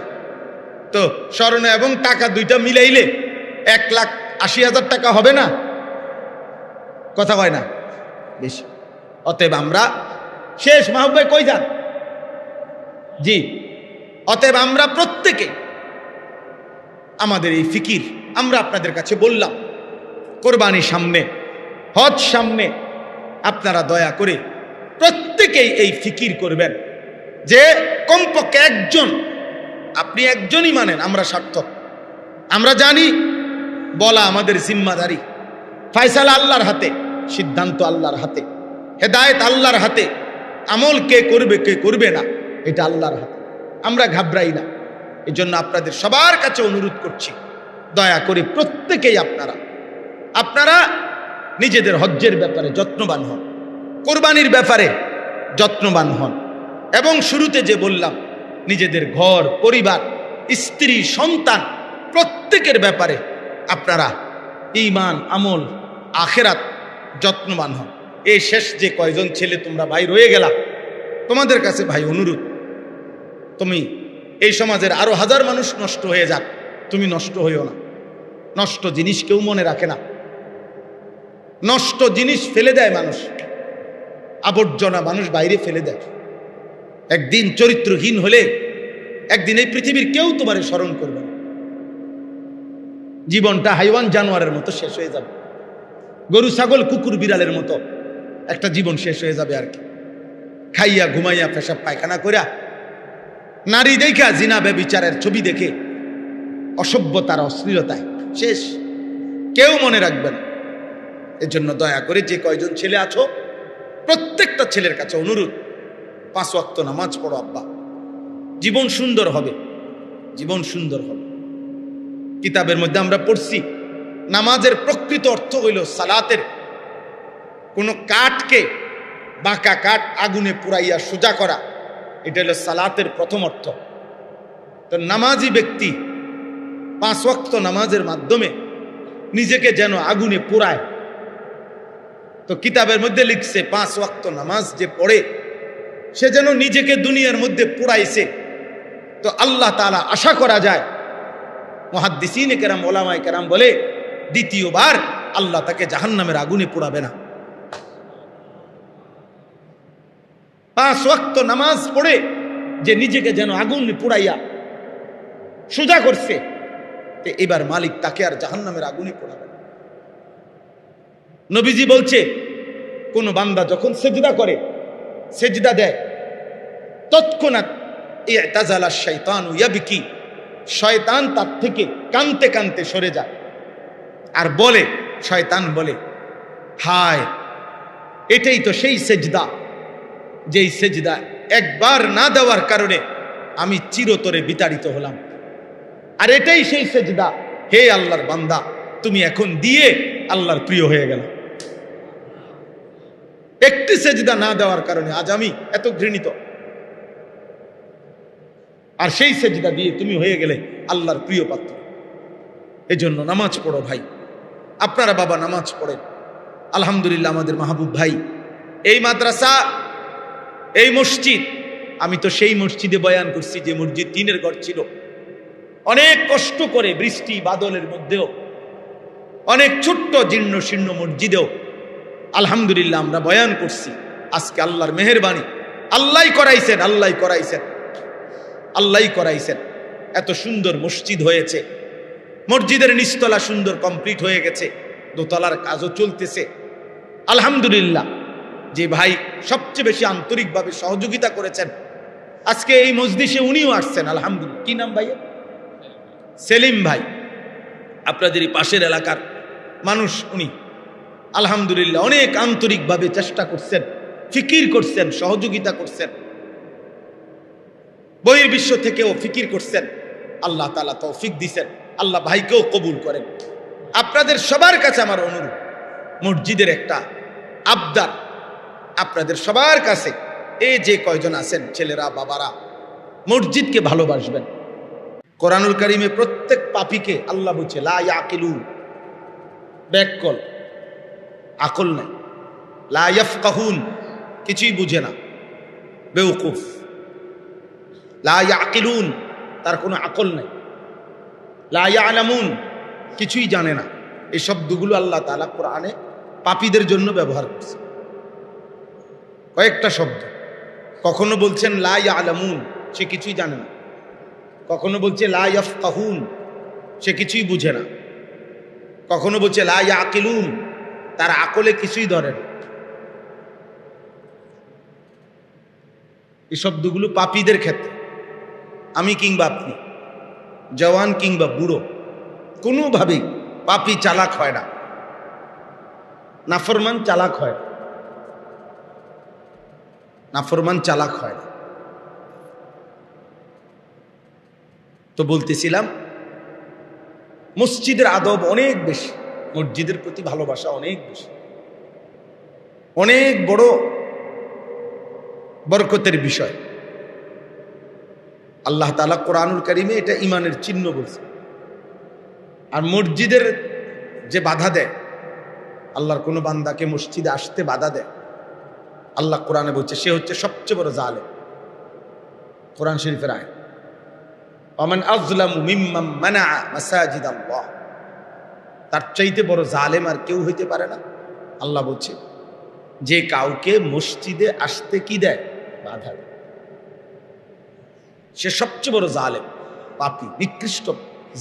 [SPEAKER 1] তো স্বর্ণ এবং টাকা দুইটা মিলাইলে 1,80,000 টাকা হবে না? কথা হয় না বেশি। অতএব আমরা শেষ, মাহবুব ভাই কই যান? জি, অতএব আমরা প্রত্যেকে আমাদের এই ফিকির আমরা আপনাদের কাছে বললাম, কোরবানি সামনে, হজ সামনে, আপনারা দয়া করে প্রত্যেকেই এই ফিকির করবেন যে কমপক্ষে একজন আপনি একজনই মানেন, আমরা সার্থক। আমরা জানি বলা আমাদের জিম্মাদারি, ফয়সালা আল্লাহর হাতে, সিদ্ধান্ত আল্লাহর হাতে, হেদায়েত আল্লাহর হাতে, আমল কে করবে কে করবে না এটা আল্লাহর হাতে। আমরা ঘাবড়াই না। এই জন্য আপনাদের সবার কাছে অনুরোধ করছি, দয়া করে প্রত্যেকেই আপনারা নিজেদের হজ্জের ব্যাপারে যত্নবান হন, কোরবানির ব্যাপারে যত্নবান হন, এবং শুরুতে যে বললাম নিজেদের ঘর পরিবার স্ত্রী সন্তান প্রত্যেকের ব্যাপারে আপনারা ঈমান আমল আখিরাত যত্নবান হন। এই শেষ যে কয়জন ছেলে তোমরা ভাই রয়ে গেলা, তোমাদের কাছে ভাই অনুরোধ, তুমি এই সমাজের আরো হাজার মানুষ নষ্ট হয়ে যাক, তুমি নষ্ট হইও না। নষ্ট জিনিস কেউ মনে রাখে না, নষ্ট জিনিস ফেলে দেয় মানুষ, আবর্জনা মানুষ বাইরে ফেলে দেয়। একদিন চরিত্রহীন হলে একদিন এই পৃথিবীর কেউ তোমারে স্মরণ করবে না। জীবনটা হাইওয়ান জানোয়ারের মতো শেষ হয়ে যাবে, গরু ছাগল কুকুর বিড়ালের মতো একটা জীবন শেষ হয়ে যাবে আর কি। খাইয়া ঘুমাইয়া পেশাব পায়খানা করিয়া নারী দেখা জিনা ব্যভিচারের ছবি দেখে অসভ্যতার অশ্লীলতায় শেষ, কেউ মনে রাখবে না। এজন্য দয়া করে যে কয়জন ছেলে আছো প্রত্যেকটা ছেলের কাছে অনুরোধ, 5 ওয়াক্ত নামাজ পড়ো আব্বা, জীবন সুন্দর হবে, জীবন সুন্দর হবে। কিতাবের মধ্যে আমরা পড়ছি নামাজের প্রকৃত অর্থ হইল সালাতের কোন কাঠকে, বাঁকা কাঠ আগুনে পুরাইয়া সোজা করা, এটা হলো সালাতের প্রথম অর্থ। তো নামাজি ব্যক্তি 5 ওয়াক্ত নামাজের মাধ্যমে নিজেকে যেন আগুনে পোড়ায়। তো কিতাবের মধ্যে লিখছে 5 ওয়াক্ত নামাজ যে পড়ে সে যেন নিজেকে দুনিয়ার মধ্যে পোড়াইছে। তো আল্লাহ তাআলা আশা করা যায়, মুহাদ্দিসিনে কেরাম ওলামায়ে কেরাম বলে, দ্বিতীয়বার আল্লাহ তাকে জাহান্নামের আগুনে পোড়াবে না। 5 ওয়াক্ত নামাজ পড়ে যে নিজেকে যেন আগুনে পোড়াইয়া সোজা করছে, তো এবার মালিক তাকে আর জাহান্নামের আগুনে পোড়াবে না। নবীজি বলছে কোন বান্দা যখন সেজদা করে, সেজদা দেয়, তৎক্ষণাৎ ইতাজালা শাইতানু ইয়াবকি, শয়তান তার থেকে কাঁদতে কাঁদতে সরে যায় আর বলে, শয়তান বলে, হায় এটাই তো সেই সেজদা যেই সেজদা একবার না দেওয়ার কারণে আমি চিরতরে বিতাড়িত হলাম, আর এটাই সেই সেজদা, হে আল্লাহর বান্দা তুমি এখন দিয়ে আল্লাহর প্রিয় হয়ে গেল। একটি সেজদা না দেওয়ার কারণে আজ আমি এত ঘৃণিত, আর সেই সেজদা দিয়ে তুমি হয়ে গেলে আল্লাহর প্রিয় পাত্র। এজন্য নামাজ পড়ো ভাই, আপনারা বাবা নামাজ পড়েন। আলহামদুলিল্লাহ আমাদের মাহবুব ভাই, এই মাদ্রাসা, এই মসজিদ, আমি তো সেই মসজিদে বয়ান করছি যে মসজিদ টিনের ঘর ছিল, অনেক কষ্ট করে বৃষ্টি বাদলের মধ্যেও, অনেক ছোট্ট জীর্ণ শীর্ণ মসজিদেও আলহামদুলিল্লাহ আমরা বয়ান করছি। আজকে আল্লাহর মেহেরবানি, আল্লাহই করাইছেন, আল্লাহই করাইছেন, আল্লাহই করাইছেন। এত সুন্দর মসজিদ হয়েছে, মসজিদের নিচতলা সুন্দর কমপ্লিট হয়ে গেছে, দোতলার কাজও চলতেছে। আলহামদুলিল্লাহ যে ভাই সবচেয়ে বেশি আন্তরিকভাবে সহযোগিতা করেছেন আজকে এই মজলিসে, উনিও আসছেন। আলহামদুলিল্লাহ, কি নাম ভাইয়ের? সেলিম ভাই, আপনাদেরই পাশের এলাকার মানুষ উনি। আলহামদুলিল্লাহ অনেক আন্তরিকভাবে চেষ্টা করছেন, ফিকির করছেন, সহযোগিতা করছেন, বহির্বিশ্ব থেকেও ফিকির করছেন। আল্লাহ তাআলা তৌফিক দিছেন, আল্লাহ ভাইকেও কবুল করেন। আপনাদের সবার কাছে আমার অনুরোধ, মসজিদের একটা আবদার, আপনাদের সবার কাছে, এই যে কয়জন আছেন ছেলেরা বাবারা, মসজিদকে ভালোবাসবেন। কোরআনুল কারীমে প্রত্যেক পাপীকে আল্লাহ বলছে লা ইয়াকিলুন, ব্যাককল, আকল নাই, লা ইয়াফকাহুন, কিছুই বুঝে না, বেওকুফ, লা ইয়াকিলুন, তার কোনো আকল নাই, লা ইয়ালামুন, কিছুই জানে না। এই শব্দগুলো আল্লাহ তাআলা কোরআনে পাপীদের জন্য ব্যবহার করছে, কয়েকটা শব্দ। কখনো বলছেন লা ইয়ালামুন, সে কিছুই জানে না, কখনো বলছে লা ইয়াফকাহুন, সে কিছুই বুঝে না, কখনো বলছে লা ইয়াকিলুন, তার আকলে কিছুই ধরে না। এই শব্দগুলো পাপীদের ক্ষেত্রে, আমি কিংবা আপনি জওয়ান কিংবা বুড়ো কোনোভাবেই পাপী চালাক হয় না, নাফরমান চালাক হয়, নাফরমান চালাক হয় না। তো বলতেছিলাম মসজিদের আদব অনেক বেশি, মসজিদের প্রতি ভালোবাসা অনেক বেশি, অনেক বড় বরকতের বিষয়। আল্লাহ তাআলা কোরআনুল কারীমে এটা ঈমানের চিহ্ন বলছে। আর মসজিদের যে বাধা দেয়, আল্লাহর কোনো বান্দাকে মসজিদে আসতে বাধা দেয়, আল্লাহ কোরআনে বলছে সে হচ্ছে সবচেয়ে বড় জালেম। কোরআন শরীফের আয়াত, ওয়ামান আযলামু মিম্মান মানাআ মাসাজিদ আল্লাহ, তার চাইতে বড় জালেম আর কেউ হইতে পারে না। আল্লাহ বলছে যে কাউকে মসজিদে আসতে কি দেয়, বাধা দেয়, সে সবচেয়ে বড় জালেম, পাপী, নিকৃষ্ট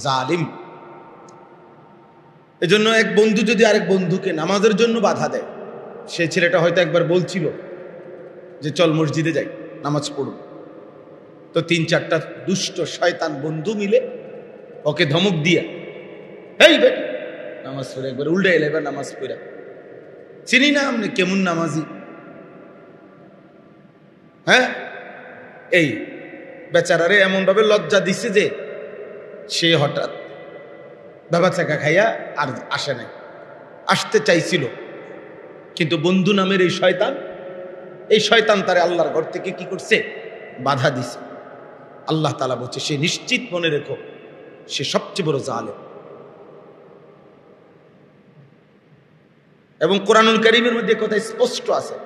[SPEAKER 1] জালিম। এজন্য এক বন্ধু যদি আরেক বন্ধুকে নামাজের জন্য বাধা দেয়, সে ছেলেটা হয়তো একবার বলছিল যে চল মসজিদে যাই নামাজ পড়ব, তো 3-4টা দুষ্ট শয়তান বন্ধু মিলে ওকে ধমক দিয়া, এই বেটা নামাজ পড়ে, একবার উল্টে এলে এবার নামাজ পড়া, চিনি না আপনি কেমন নামাজি, হ্যাঁ, এই বেচারারে এমন ভাবে লজ্জা দিছে যে সে হঠাৎ বাবা চাকা খাইয়া আর আসে নাই। আসতে চাইছিল, কিন্তু বন্ধু নামের এই শয়তান তারে আল্লাহর ঘর থেকে কি করছে, বাধা দিছে। আল্লাহ তাআলা বলছে সে নিশ্চিত মনে রেখো সে সবচেয়ে বড় জালেম। এবং কোরআনুল কারীমের মধ্যে কথা স্পষ্ট আছে,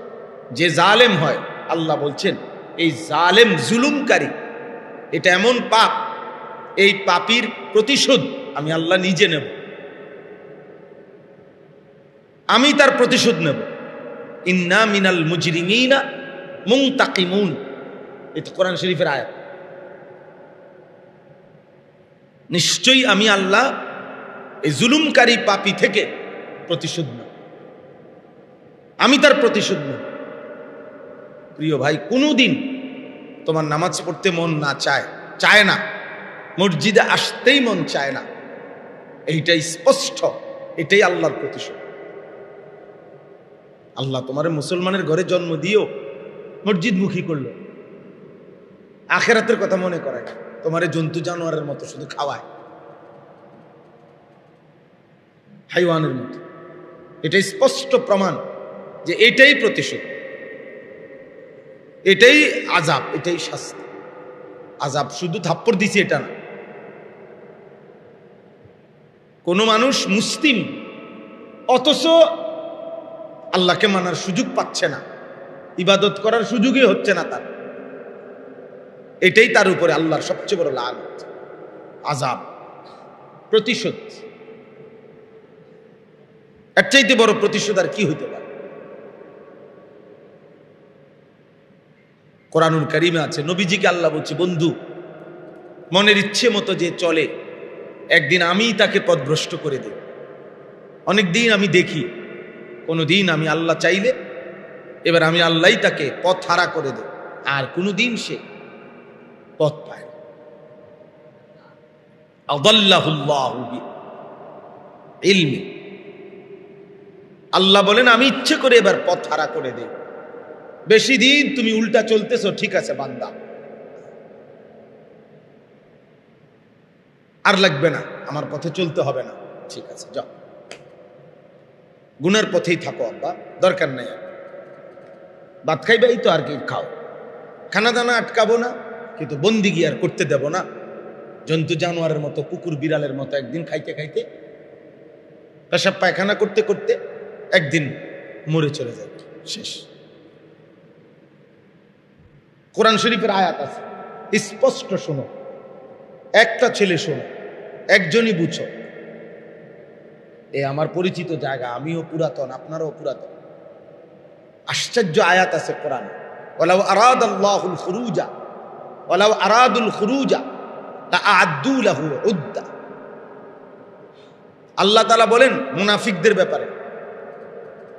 [SPEAKER 1] যে জালেম হয় আল্লাহ বলছেন এই জালেম জুলুমকারী, এটা এমন পাপ, এই পাপীর প্রতিশোধ আমি আল্লাহ নিজে নেব, আমি তার প্রতিশোধ নেব। ইন্না মিনাল মুজরিমিনা মুনতাকিমুন, এটা কোরআন শরীফের আয়াত। নিশ্চয়ই আমি আল্লাহ এই জুলুমকারী পাপী থেকে প্রতিশোধ নেব, আমি তার প্রতিশোধ নেব। প্রিয় ভাই, কোনোদিন তোমার নামাজ পড়তে মন না চায় না, মসজিদে আসতেই মন চায় না, এইটাই স্পষ্ট, এটাই আল্লাহর প্রতিশোধ। আল্লাহ তোমার মুসলমানের ঘরে জন্ম দিও মসজিদমুখী করলো, আখেরাতের কথা মনে করে না, তোমার জন্তু জানোয়ারের মতো শুধু খাওয়ায়, হাইওয়ানের মতো। এটাই স্পষ্ট প্রমাণ যে এটাই প্রতিশোধ, এটাই আযাব, এটাই শাস্তি। আযাব শুধু থাপ্পড় দিছে এটা না, কোন মানুষ মুসলিম অথচ আল্লাহকে মানার সুযোগ পাচ্ছে না, ইবাদত করার সুযোগই হচ্ছে না তার, এটাই তার উপরে আল্লাহর সবচেয়ে বড় লানত, আযাব, প্রতিশোধ। এর চাইতে বড় প্রতিশোধ আর কি হইতে পারে? কোরআনুল কারীমে আছে, নবীজিকে আল্লাহ বলছে বন্ধু মনের ইচ্ছে মতো যে চলে, একদিন আমি তাকে পথভ্রষ্ট করে দেব। অনেক দিন আমি দেখি, কোনোদিন আমি আল্লাহ চাইলে এবার আমি আল্লাহই তাকে পথ হারা করে দেব, আর কোনোদিন সে পথ পায় না। আযাল্লাহুল্লাহু বিইলমি, আল্লাহ বলেন আমি ইচ্ছে করে এবার পথ হারা করে দেব। বেশি দিন তুমি উল্টা চলতেছো, ঠিক আছে বান্দা, আর লাগবে না, আমার পথে চলতে হবে না, ঠিক আছে যাও, গুনার পথেই থাকো আব্বা, দরকার নাই, ভাত খাইবাই তো আর কি খাও, খানা দানা আটকাবো না, কিন্তু বন্দিগি আর করতে দেব না। জন্তু জানোয়ারের মতো, কুকুর বিড়ালের মতো একদিন খাইতে খাইতে, পেশাব পায়খানা করতে করতে একদিন মরে চলে যাবে, শেষ। কোরআন শরীফের আয়াত আছে, স্পষ্ট শোনো, একটা ছেলে শোনো, একজনই বুঝো। এ আমার পরিচিত জায়গা, আমিও পুরাতন, আপনারাও পুরাতন। আশ্চর্য আয়াত আছে কোরআন, ওয়ালাউ আরাদাল্লাহুল খুরুজা ওয়ালাউ আরাদুল খুরুজা লাআদ্দু লাহু উদ্দা। আল্লাহ তাআলা বলেন মুনাফিকদের ব্যাপারে,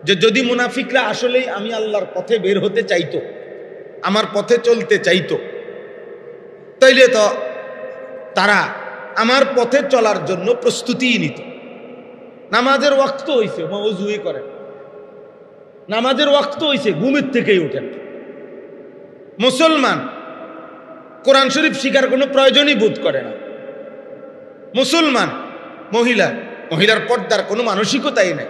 [SPEAKER 1] যে যদি মুনাফিকরা আসলেই আমি আল্লাহর পথে বের হতে চাইতো, আমার পথে চলতে চাইতো, তাইলে তো তারা আমার পথে চলার জন্য প্রস্তুতিই নিত। নামাজের ওয়াক্ত হইছে, ওযুই করেন। নামাজের ওয়াক্ত হইছে, ঘুমের থেকেই ওঠেন। মুসলমান কোরআন শরীফ শিখার কোনো প্রয়োজনই বোধ করে না। মুসলমান মহিলার পর্দার কোনো মানসিকতাই নেই।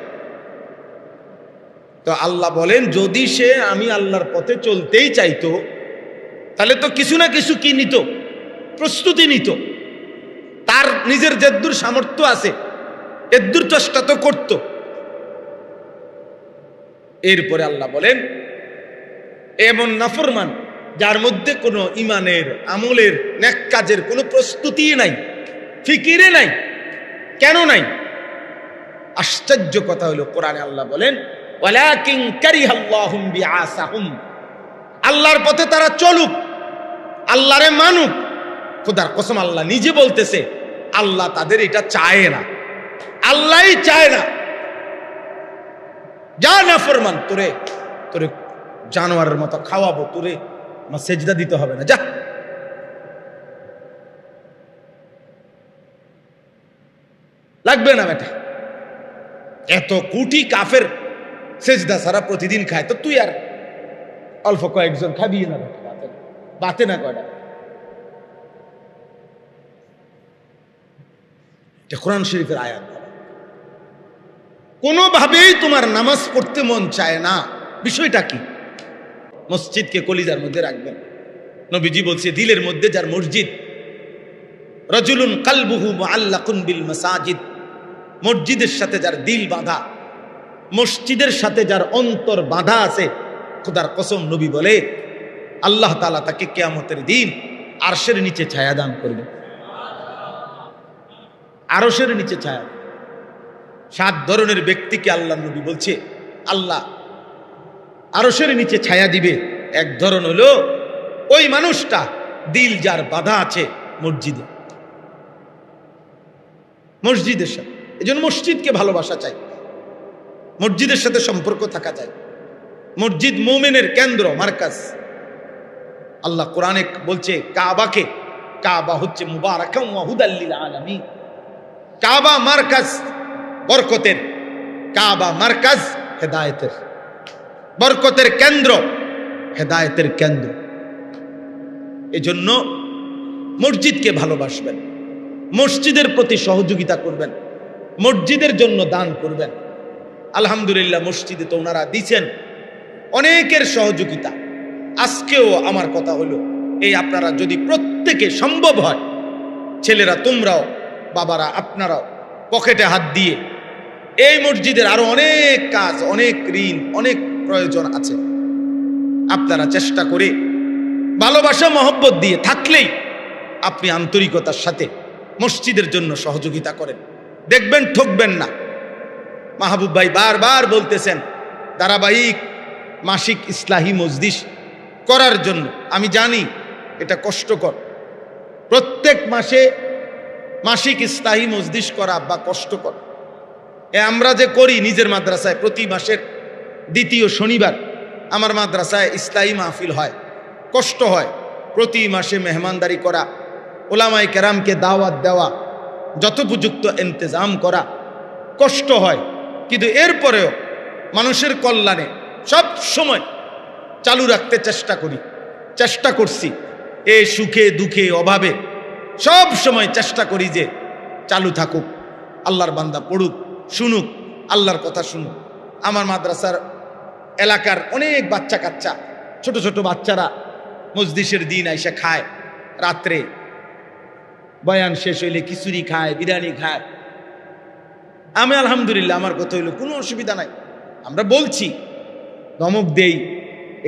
[SPEAKER 1] তো আল্লাহ বলেন, যদি সে আমি আল্লাহর পথে চলতেই চাইতো, তাহলে তো কিছু না কিছু কি নিত, প্রস্তুতি নিত। তার নিজের যেদূর সামর্থ্য আছে এদূর চেষ্টা তো করত। এরপরে আল্লাহ বলেন, এমন নাফরমান যার মধ্যে কোনো ইমানের, আমলের, নেক কাজের কোনো প্রস্তুতি নাই, ফিকিরে নাই। কেন নাই? আশ্চর্য কথা হলো, কোরআনে আল্লাহ বলেন, ওয়ালাকিন কারিহাল্লাহুম বিআসাহুম, আল্লাহর পথে তারা চলুক, আল্লাহরে মানুক। খোদার কসম, আল্লাহ নিজে বলতেছে, আল্লাহ তাদের এটা চায় না, আল্লাহই চায় না। যা নাফরমান, তোরে জানোয়ারের মতো খাওয়াবো, তোরে আমার সেজদা দিতে হবে না, যা। লাগবে না বেটা। এত কোটি কাফের সেজদা সারা প্রতিদিন খায়, তো তুই আর অল্প কয়েকজন খাবি না বেটা, বাতে না কয়টা। এটা কোরআন শরীফের আয়াত। কোনোভাবেই তোমার নামাজ পড়তে মন চায় না, বিষয়টা কি? মসজিদকে কলিজার মধ্যে রাখবেন। নবীজি বলছে, দিলের মধ্যে যার মসজিদ, রাজুলুন কালবুহু মুআল্লাকুন বিল মাসাজিদ, মসজিদের সাথে যার দিল বাঁধা, মসজিদের সাথে যার অন্তর বাঁধা আছে, খোদার কসম নবী বলে, আল্লাহ তাআলা তাকে কিয়ামতের দিন আরশের নিচে ছায়া দান করবে। আরশের নিচে ছায়া। 7 ধরনের ব্যক্তিকে আল্লাহ নবী বলছে আল্লাহ আরশের নিচে ছায়া দিবে। এক ধরন হলো ওই মানুষটা দিল যার বাধা আছে মসজিদে, মসজিদের সাথে। এই জন্য মসজিদকে ভালোবাসা চাই, মসজিদের সাথে সম্পর্ক থাকা চাই। মসজিদ মুমিনের কেন্দ্র, মার্কাজ। আল্লাহ কোরআনে বলছে কাবাকে, কাবা হচ্ছে মুবারাকাম ওয়া হুদাল লিল আলামিন। কাবা মার্কাজ বরকতের, কাবা মার্কাজ হেদায়েতের, বরকতের কেন্দ্র, হেদায়েতের কেন্দ্র। এজন্য মসজিদকে ভালোবাসবেন, মসজিদের প্রতি সহযোগিতা করবেন, মসজিদের জন্য দান করবেন। আলহামদুলিল্লাহ, মসজিদে তো ওনারা দিচ্ছেন অনেকের সহযোগিতা। আজকেও আমার কথা হলো, এই আপনারা যদি প্রত্যেকে সম্ভব হয়, ছেলেরা তোমরাও, বাবারা আপনারাও পকেটে হাত দিয়ে, এই মসজিদের আরো অনেক কাজ, অনেক ঋণ, অনেক প্রয়োজন আছে, আপনারা চেষ্টা করে ভালোবাসা মহব্বত দিয়ে থাকলেই আপনি আন্তরিকতার সাথে মসজিদের জন্য সহযোগিতা করেন, দেখবেন ঠকবেন না। মাহবুব ভাই বারবার বলতেছেন ধারাবাহিক মাসিক ইসলাহি মজলিস করার জন্য। আমি জানি এটা কষ্টকর, প্রত্যেক মাসে মাসিক ইসলাহি মজলিস করা বা কষ্টকর। আমরা যে করি নিজের মাদ্রাসায়, প্রতি মাসের দ্বিতীয় শনিবার আমার মাদ্রাসায় ইসলাহি মাহফিল হয়, কষ্ট হয়। প্রতি মাসে মেহমানদারি করা, ওলামায়ে কেরামকে দাওয়াত দেওয়া, যথোপযুক্ত ইন্তজাম করা, কষ্ট হয়। কিন্তু এরপরেও মানুষের কল্যাণে সব সময় চালু রাখতে চেষ্টা করছি। এ সুখে দুঃখে অভাবে সব সময় চেষ্টা করি যে চালু থাকুক, আল্লাহর বান্দা পড়ুক, শুনুক, আল্লাহর কথা শুনুক। আমার মাদ্রাসার এলাকার অনেক বাচ্চা কাচ্চা, ছোট ছোট বাচ্চারা মজলিসের দিন এসে খায়, রাত্রে বয়ান শেষ হইলে খিচুড়ি খায়, বিরিয়ানি খায়। আমি আলহামদুলিল্লাহ, আমার কথা হইলো কোনো অসুবিধা নাই। আমরা বলছি, ধমক দেই,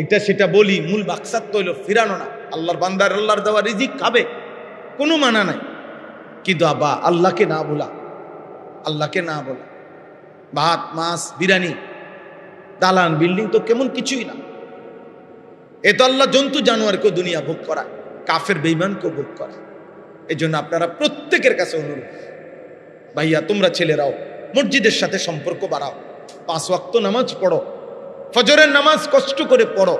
[SPEAKER 1] এটা সেটা বলি, মূল মাকসাদ তো হইলো ফিরানো না। আল্লাহর বান্দার আল্লাহর দেওয়া রিজিক খাবে, কোনো মানা নাই। কিন্তু আবা আল্লাহকে না বলা, আল্লাহকে না বলা, ভাত মাছ বিরিয়ানি দালান বিল্ডিং তো কেমন কিছুই না। এ তো আল্লাহ জন্তু জানোয়ারকেও দুনিয়া ভোগ করা, কাফের বেঈমানকেও ভোগ করা। এই জন্য আপনারা প্রত্যেকের কাছে অনুরোধ, ভাইয়া তোমরা ছেলেরাও মসজিদের সাথে সম্পর্ক বাড়াও, 5 ওয়াক্ত নামাজ পড়ো, ফজরের নামাজ কষ্ট করে পড়ো,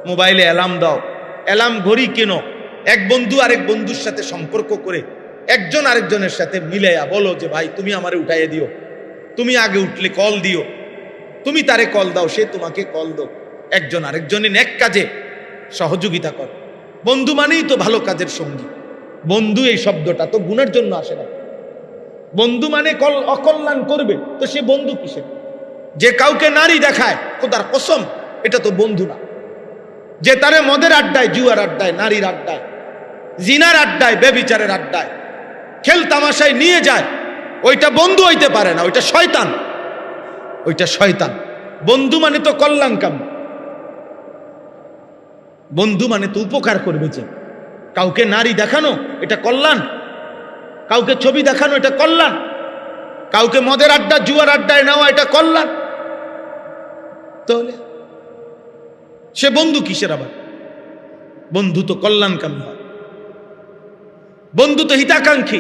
[SPEAKER 1] মোবাইলে অ্যালার্ম দাও, অ্যালার্ম ঘড়ি কেনো, এক বন্ধু আরেক বন্ধুর সাথে সম্পর্ক করে একজন আরেকজনের সাথে মিলাইয়া বলো যে ভাই তুমি আমারে উঠাইয়া দিও, তুমি আগে উঠলে কল দিও, তুমি তারে কল দাও, সে তোমাকে কল দাও। একজন আরেকজনের নেক কাজে সহযোগিতা কর। বন্ধু মানেই তো ভালো কাজের সঙ্গী। বন্ধু এই শব্দটা তো গুণের জন্য আসে না। বন্ধু মানে অকল্যাণ করবে, তো সে বন্ধু কিসের? যে কাউকে নারী দেখায়, খোদার কসম, এটা তো বন্ধু না। যে তারে মদের আড্ডায়, জুয়ার আড্ডায়, নারীর আড্ডায়, জিনার আড্ডায়, বেবিচারের আড্ডায়, খেল তামাশায় নিয়ে যায়, ওইটা বন্ধু হইতে পারে না, ওইটা শয়তান। ওইটা শয়তান। বন্ধু মানে তো কল্যাণকাম। বন্ধু মানে তো উপকার করবে। যে কাউকে নারী দেখানো এটা কল্যাণ, কাউকে ছবি দেখানো এটা কল্যাণ, কাউকে মদের আড্ডা জুয়ার আড্ডায় নেওয়া এটা কল্যাণ। তাহলে সে বন্ধু কিসের আবার? বন্ধু তো কল্যাণকামী হয়, বন্ধু তো হিতাকাঙ্ক্ষী,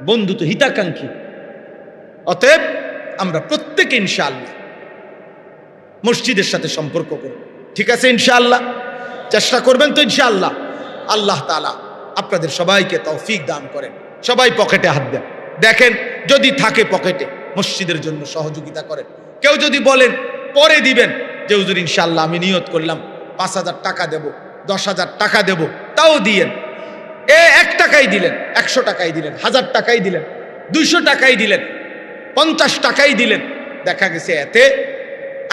[SPEAKER 1] বন্ধু তো হিতাকাঙ্ক্ষী। অতএব আমরা প্রত্যেকে ইনশাআল্লাহ মসজিদের সাথে সম্পর্ক করব, ঠিক আছে? ইনশাআল্লাহ চেষ্টা করবেন তো ইনশাআল্লাহ। আল্লাহ তাআলা আপনাদের সবাইকে তৌফিক দান করেন। সবাই পকেটে হাত দেন, দেখেন যদি থাকে পকেটে মসজিদের জন্য সহযোগিতা করেন। কেউ যদি বলেন পরে দিবেন, যে হুজুর ইনশাআল্লাহ আমি নিয়ত করলাম 5,000 টাকা দেব, 10,000 টাকা দেব, তাও দিয়েন। 1 টাকাই দিলেন, 100 টাকাই দিলেন, 1000 টাকাই দিলেন, 200 টাকাই দিলেন, 50 টাকাই দিলেন, দেখা গেছে এতে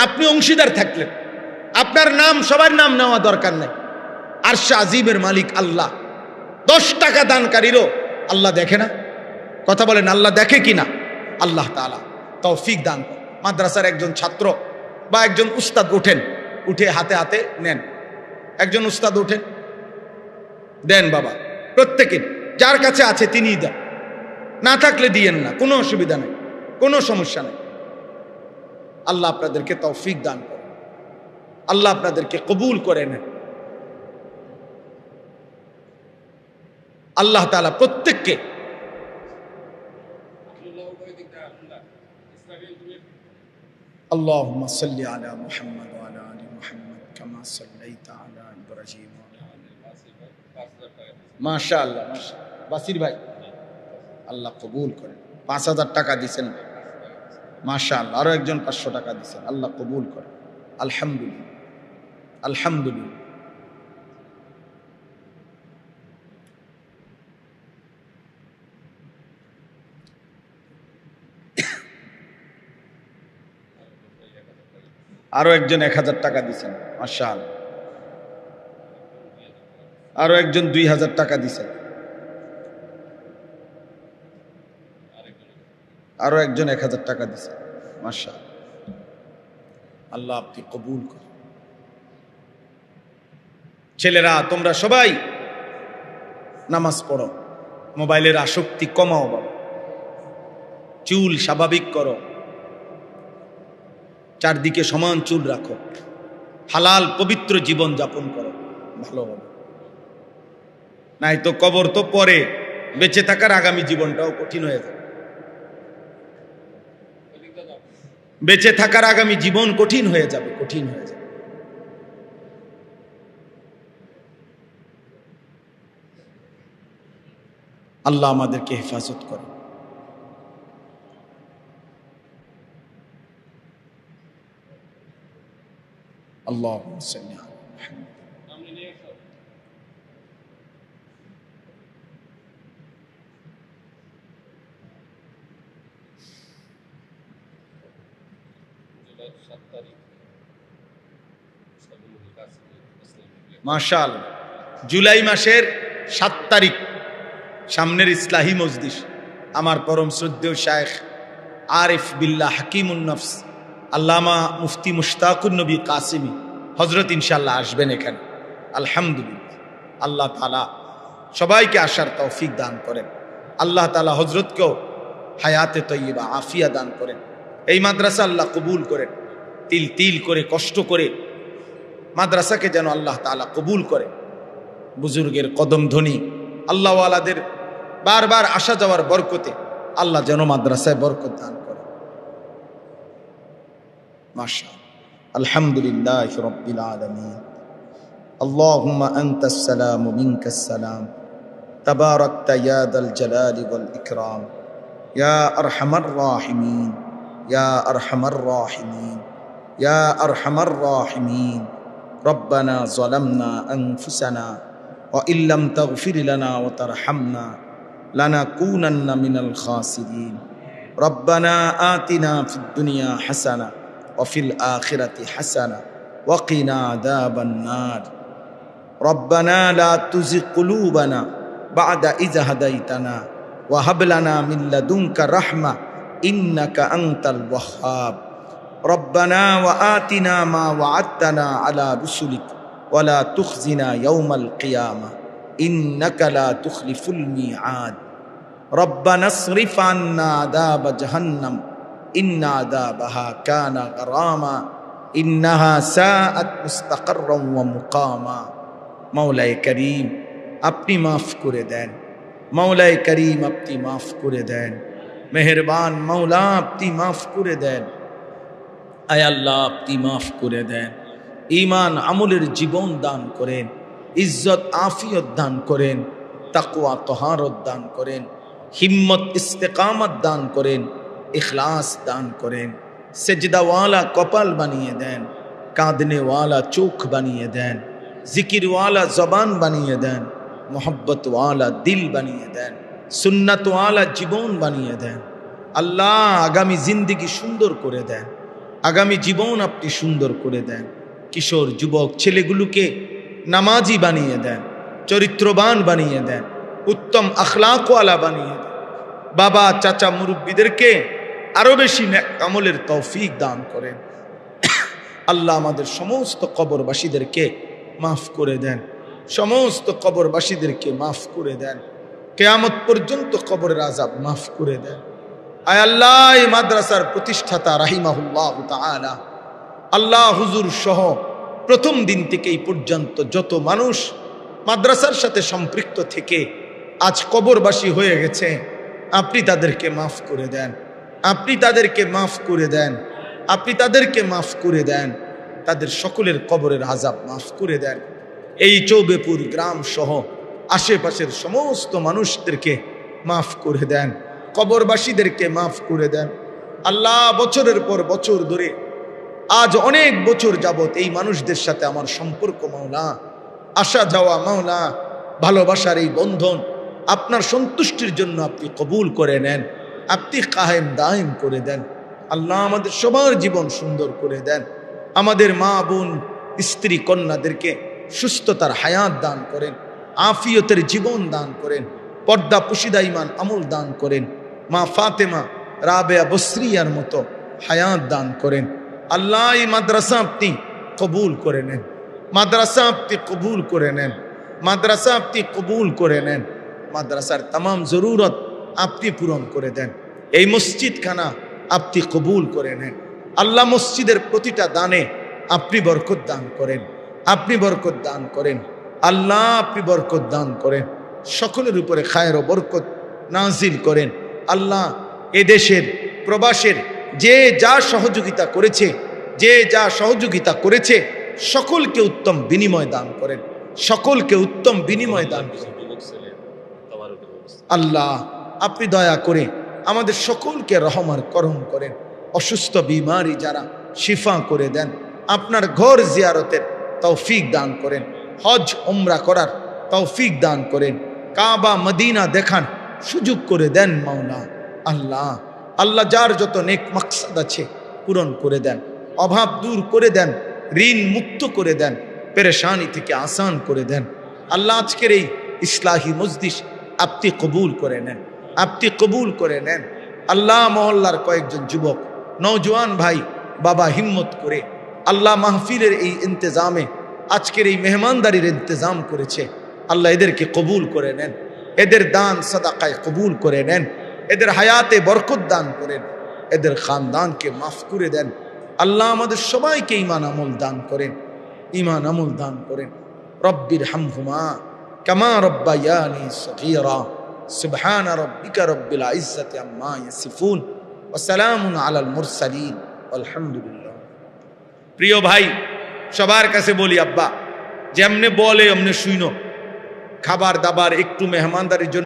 [SPEAKER 1] আপনি অংশীদার থাকলেন। আপনার নাম সবার নাম নেওয়া দরকার নাই। আরশে আজিমের মালিক আল্লাহ। 10 টাকা দানকারীরও আল্লাহ দেখে না? কথা বলেন, আল্লাহ দেখে কিনা? আল্লাহ তাআলা তৌফিক দান করেন। মাদ্রাসার একজন ছাত্র বা একজন উস্তাদ উঠেন, উঠে হাতে হাতে নেন। একজন উস্তাদ উঠেন, দেন বাবা, প্রত্যেকে যার কাছে আছে তিনিই দেন, না থাকলে দিয়েন না, কোনো অসুবিধা নেই, কোনো সমস্যা নেই। আল্লাহ আপনাদেরকে তৌফিক দান করেন, আল্লাহ আপনাদেরকে কবুল করে নেন। আল্লাহ তাআলা প্রত্যেককে اللهم صل على محمد وعلى آل محمد كما صليت على إبراهيم মাশাআল্লাহ। বাসির ভাই আল্লাহ কবুল করেন। 5,000 টাকা দিয়েছেন, মাশাআল্লাহ। আরো একজন 500 টাকা দিয়েছেন, আল্লাহ কবুল করেন। আলহামদুলিল্লাহ, আলহামদুলিল্লাহ। আরো একজন 1,000 টাকা দিয়েছেন, মাশাআল্লাহ। আরো একজন 2,000 টাকা দিয়েছেন, আরো একজন 1,000 টাকা দিয়েছেন, মাশাআল্লাহ। আল্লাহ আপনি কবুল করুন। ছেলেরা তোমরা সবাই নামাজ পড়ো, মোবাইলের আসক্তি কমাও বাবা, চুল স্বাভাবিক করো, চারদিকে সমান চুল রাখো, হালাল পবিত্র জীবন যাপন করো, ভালো হবে। নাই তো কবর তো পরে, বেঁচে থাকার আগামী জীবনটাও কঠিন হয়ে যাবে। বেঁচে থাকার আগামী জীবন কঠিন হয়ে যাবে, কঠিন হয়ে যাবে। আল্লাহ আমাদেরকে হেফাজত করে। আল্লাহুম্মা সাল্লি আলা মুহাম্মাদ। মাশাআল্লাহ, জুলাই মাসের 7 তারিখ সামনের ইসলাহি মজলিস আমার পরম শ্রদ্ধেয় শায়েখ আরিফ বিল্লাহ হাকিমুন নফস আল্লামা মুফতি মুশতাকুন নবী কাসিমি হযরত ইনশাআল্লাহ আসবেন এখানে। আলহামদুলিল্লাহ, আল্লাহ তাআলা সবাইকে আসার তৌফিক দান করেন। আল্লাহ তাআলা হযরতকেও হায়াতে তয়্যিবা আফিয়া দান করেন। এই মাদ্রাসা আল্লাহ কবুল করেন। তিল তিল করে কষ্ট করে মাদ্রাসাকে যেন আল্লাহ তাআলা কবুল করে। বুজুর্গের কদম ধ্বনি, আল্লাহওয়ালাদের বারবার আসা যাওয়ার বরকতে আল্লাহ যেন মাদ্রাসায় বরকত দান করে। মাশাআল্লাহ, আলহামদুলিল্লাহি রাব্বিল আলামিন। আল্লাহুম্মা আনতাস সালাম ওয়া মিনকাস সালাম তাবারাকতা ইয়া দাল জালালি ওয়াল ইকরাম ইয়া আরহামার রাহিমিন ইয়া আরহামার রাহিমিন ইয়া আরহামার রাহিমিন। রব্বানা যালামনা আনফুসানা ওয়া ইল্লাম তাগফির লানা ওয়া তারহামনা লানাকুনান্না মিনাল খাসিরিন। রব্বানা আতিনা ফিদ দুনিয়া হাসানা ওয়া ফিল আখিরাতি হাসানা ওয়া কিনা আযাবান নার। রব্বানা লা তুযিগ কুলুবানা বা'দা ইয হাদাইতানা ওয়া হাব লানা মিন লাদুনকা রাহমা ইন্নাকা আনতাল ওয়াহ্হাব। রব্বানা ওয়া আতিনা মা ওয়া'আদতানা আলা রুসুলিক ওয়া লা তুখজিনা ইয়াওমাল কিয়ামা ইন্নাকা লা তুখলিফুল মিআদ। রব্বানা আসরিফ আন্না আযাব জাহান্নাম ইন্না আযাবাহা কানা গরামা ইন্নাহা সাআত মুস্তাকাররাম ওয়া মুকামা। মাওলায়ে করিম, আপনি মাফ করে দেন। মাওলায়ে করিম, আপনি মাফ করে দেন। মেহেরবান মাওলা, আপনি মাফ করে দেন। আয় আল্লাহ, আপনি মাফ করে দেন। ঈমান আমলের জীবন দান করেন, ইজ্জত আফিয়ত দান করেন, তাকওয়া তহারত দান করেন, হিম্মত ইস্তেকামত দান করেন, ইখলাস দান করেন। সেজদাওয়ালা কপাল বানিয়ে দেন, কাঁদনেওয়ালা চোখ বানিয়ে দেন, জিকিরওয়ালা জবান বানিয়ে দেন, মোহব্বতওয়ালা দিল বানিয়ে দেন, সুন্নাতওয়ালা জীবন বানিয়ে দেন। আল্লাহ, আগামী জিন্দিগি সুন্দর করে দেন, আগামী জীবন আপনি সুন্দর করে দেন। কিশোর যুবক ছেলেগুলোকে নামাজি বানিয়ে দেন, চরিত্রবান বানিয়ে দেন, উত্তম আখলাকওয়ালা বানিয়ে দেন। বাবা চাচা মুরব্বীদেরকে আরো বেশি নেক আমলের তৌফিক দান করেন। আল্লাহ, আমাদের সমস্ত কবরবাসীদেরকে মাফ করে দেন, সমস্ত কবরবাসীদেরকে মাফ করে দেন। কিয়ামত পর্যন্ত কবরের আযাব মাফ করে দেন। আয় আল্লাহ, এই মাদ্রাসার প্রতিষ্ঠাতা রাহিমাহুল্লাহ তাআলা, আল্লাহ হুজুর সহ প্রথম দিন থেকে এই পর্যন্ত যত মানুষ মাদ্রাসার সাথে সম্পৃক্ত থেকে আজ কবরবাসী হয়ে গেছে, আপনি তাদেরকে মাফ করে দেন, আপনি তাদেরকে মাফ করে দেন, আপনি তাদেরকে মাফ করে দেন। তাদের সকলের কবরের আযাব মাফ করে দেন। এই চৌবেপুর গ্রাম সহ আশেপাশের সমস্ত মানুষদেরকে মাফ করে দেন, কবরবাসীদেরকে মাফ করে দেন। আল্লাহ, বছরের পর বছর ধরে আজ অনেক বছর যাবত এই মানুষদের সাথে আমার সম্পর্ক মাওলা, আসা যাওয়া মাওলা, ভালোবাসার এই বন্ধন আপনার সন্তুষ্টির জন্য আপনি কবুল করে নেন, আপনি কায়েম দায়েম করে দেন। আল্লাহ, আমাদের সবার জীবন সুন্দর করে দেন। আমাদের মা বোন স্ত্রী কন্যাদেরকে সুস্থতার হায়াত দান করেন, আফিয়তের জীবন দান করেন, পর্দা পুশিদা ঈমান আমল দান করেন। মা ফাতেমা রাবেয়া বসরিয়ার মতো হায়াত দান করেন। আল্লাহ, এই মাদ্রাসা আপনি কবুল করে নেন, মাদ্রাসা আপনি কবুল করে নেন, মাদ্রাসা আপনি কবুল করে নেন। মাদ্রাসার তামাম জরুরত আপনি পূরণ করে দেন। এই মসজিদখানা আপনি কবুল করে নেন। আল্লাহ, মসজিদের প্রতিটা দানে আপনি বরকত দান করেন, আপনি বরকত দান করেন। আল্লাহ, আপনি বরকত দান করেন, সকলের উপরে খায়ের ও বরকত নাজিল করেন। আল্লাহ, এদেশের প্রবাসের যে যা সহযোগিতা করেছে, যে যা সহযোগিতা করেছে, সকলকে উত্তম বিনিময় দান করেন, সকলকে উত্তম বিনিময় দান করেন। আল্লাহ, আপনি দয়া করে আমাদের সকলকে রহমার করম করেন। অসুস্থ বিমারি যারা শিফা করে দেন, আপনার ঘর জিয়ারতের তৌফিক দান করেন, হজ উমরা করার তৌফিক দান করেন, কাবা মদিনা দেখান সুযোগ করে দেন মাওলা। আল্লাহ, আল্লাহ, যার যত নেক মাকসাদ আছে পূরণ করে দেন, অভাব দূর করে দেন, ঋণ মুক্ত করে দেন, পেরেশানি থেকে আসান করে দেন। আল্লাহ, আজকের এই ইসলাহি মজলিস আপনি কবুল করে নেন, আপনি কবুল করে নেন। আল্লাহ, মহল্লার কয়েকজন যুবক নওজোয়ান ভাই বাবা হিম্মত করে আল্লাহ মাহফিলের এই ইন্তজামে আজকের এই মেহমানদারির ইন্তজাম করেছে। আল্লাহ, এদেরকে কবুল করে নেন, এদের দান সাদাকায় কবুল করে নেন, এদের হায়াতে বরকত দান করেন, এদের খানদানকে মাফ করে দেন। আল্লাহ, আমাদের সবাইকে ঈমান আমল দান করেন, ঈমান আমল দান করেন। রব্বির হামহুমা কামা রব্বায়ানি সগীরা। সুবহানা রাব্বিকা রব্বিল ইজ্জাতি আম্মা ইয়াসিফুন ওয়া সালামুন আলাল মুরসালিন আলহামদুলিল্লাহ। প্রিয় ভাই, সবার কাছে বলি, আব্বা যেমনে বলে অমনে শুইনো, খাবার দাবার একটু মেহমানদারির জন্য